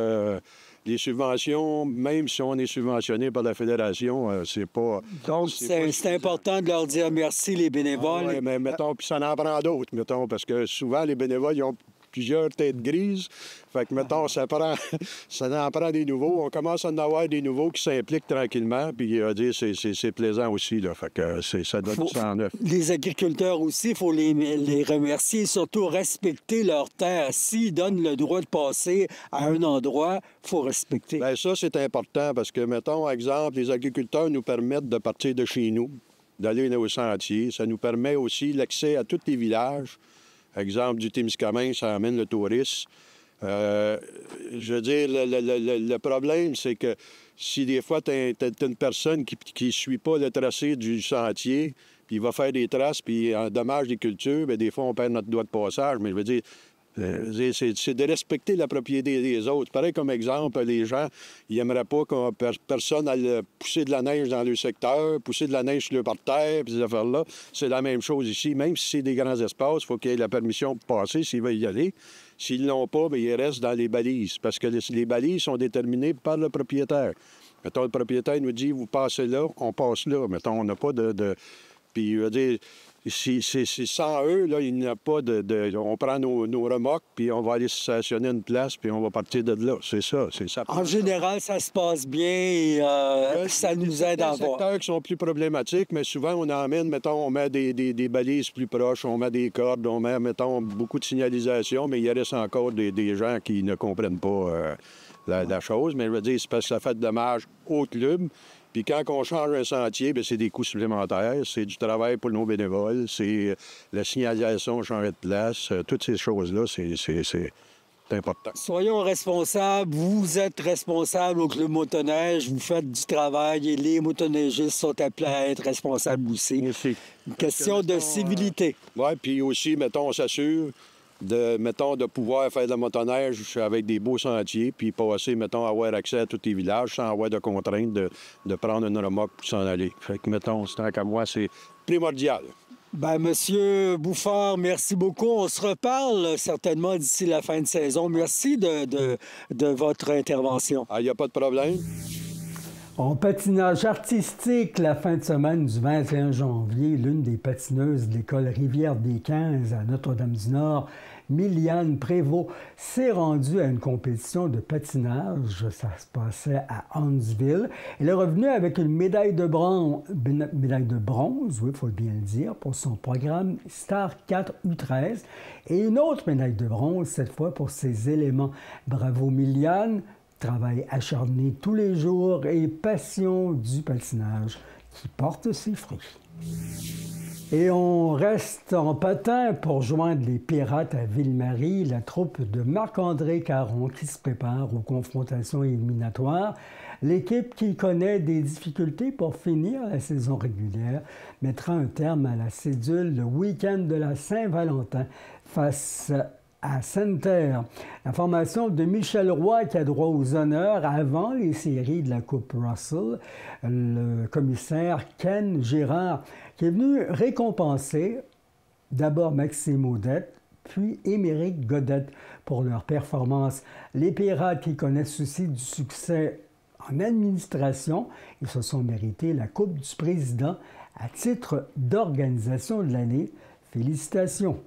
les subventions, même si on est subventionné par la Fédération, c'est pas... Donc, c'est important de leur dire merci, les bénévoles. Oui, mais mettons, puis ça en prend d'autres, mettons, parce que souvent, les bénévoles, ils ont plusieurs têtes grises. Fait que, mettons, ça en prend des nouveaux. On commence à en avoir des nouveaux qui s'impliquent tranquillement, puis c'est plaisant aussi, là. Fait que ça donne du sang neuf. Les agriculteurs aussi, il faut les remercier et surtout respecter leur terre. S'ils donnent le droit de passer à un endroit, il faut respecter. Bien, ça, c'est important parce que, mettons, exemple, les agriculteurs nous permettent de partir de chez nous, d'aller au sentier. Ça nous permet aussi l'accès à tous les villages. Exemple, du Témiscamingue, ça amène le tourisme. Je veux dire, le problème, c'est que si des fois, tu as une personne qui ne suit pas le tracé du sentier, puis il va faire des traces, puis en dommage des cultures, bien, des fois, on perd notre droit de passage. Mais je veux dire, C'est de respecter la propriété des autres. Pareil comme exemple, les gens, ils n'aimeraient pas que personne aille pousser de la neige dans le secteur, pousser de la neige sur le parterre, puis ces affaires-là. C'est la même chose ici. Même si c'est des grands espaces, il faut qu'il y ait la permission pour passer s'ils veulent y aller. S'ils ne l'ont pas, bien, ils restent dans les balises, parce que les balises sont déterminées par le propriétaire. Mettons, le propriétaire nous dit, vous passez là, on passe là. Mettons, on n'a pas de... Puis, je veux dire, c'est sans eux, là, il n'y a pas de... On prend nos remorques, puis on va aller stationner une place, puis on va partir de là. C'est ça, c'est ça. En général, ça se passe bien et ça nous aide à voir. Il y a des secteurs qui sont plus problématiques, mais souvent, on emmène, mettons, on met des balises plus proches, on met des cordes, on met, mettons, beaucoup de signalisation, mais il reste encore des gens qui ne comprennent pas la chose. Mais je veux dire, c'est parce que ça fait de dommages au club. Puis quand on change un sentier, bien, c'est des coûts supplémentaires, c'est du travail pour nos bénévoles, c'est la signalisation changer de place, toutes ces choses-là, c'est important. Soyons responsables, vous êtes responsables au Club Motoneige, vous faites du travail et les motoneigistes sont appelés à être responsables aussi. Merci. Une question de civilité. Oui, puis aussi, mettons, on s'assure de pouvoir faire de la motoneige avec des beaux sentiers, puis passer, mettons, avoir accès à tous les villages sans avoir de contrainte de prendre une remorque pour s'en aller. Fait que, mettons, tant qu'à moi, c'est primordial. Bien, Monsieur Bouffard, merci beaucoup. On se reparle certainement d'ici la fin de saison. Merci de votre intervention. Ah, il n'y a pas de problème. En patinage artistique, la fin de semaine du 21 janvier, l'une des patineuses de l'école Rivière-des-15 à Notre-Dame-du-Nord, Miliane Prévost, s'est rendue à une compétition de patinage. Ça se passait à Huntsville. Elle est revenue avec une médaille de bronze, oui, il faut bien le dire, pour son programme Star 4 U13 et une autre médaille de bronze, cette fois pour ses éléments. Bravo Miliane! Travail acharné tous les jours et passion du patinage qui porte ses fruits. Et on reste en patin pour joindre les Pirates à Ville-Marie, la troupe de Marc-André Caron qui se prépare aux confrontations éliminatoires. L'équipe qui connaît des difficultés pour finir la saison régulière mettra un terme à la cédule le week-end de la Saint-Valentin face à Sainte-Terre. La formation de Michel Roy qui a droit aux honneurs avant les séries de la Coupe Russell. Le commissaire Ken Girard qui est venu récompenser d'abord Maxime Audette, puis Émeric Godette pour leur performance. Les Pirates qui connaissent aussi du succès en administration, ils se sont mérités la Coupe du Président à titre d'organisation de l'année. Félicitations!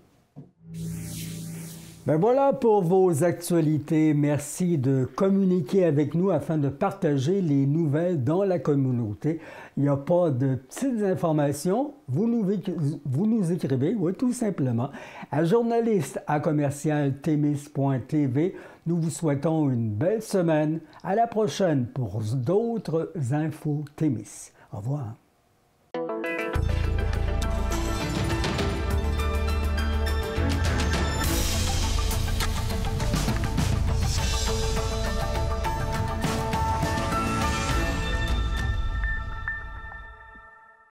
Ben voilà pour vos actualités. Merci de communiquer avec nous afin de partager les nouvelles dans la communauté. Il n'y a pas de petites informations. Vous nous écrivez, oui, tout simplement, à journaliste@commercialtemis.tv. Nous vous souhaitons une belle semaine. À la prochaine pour d'autres infos Témis. Au revoir.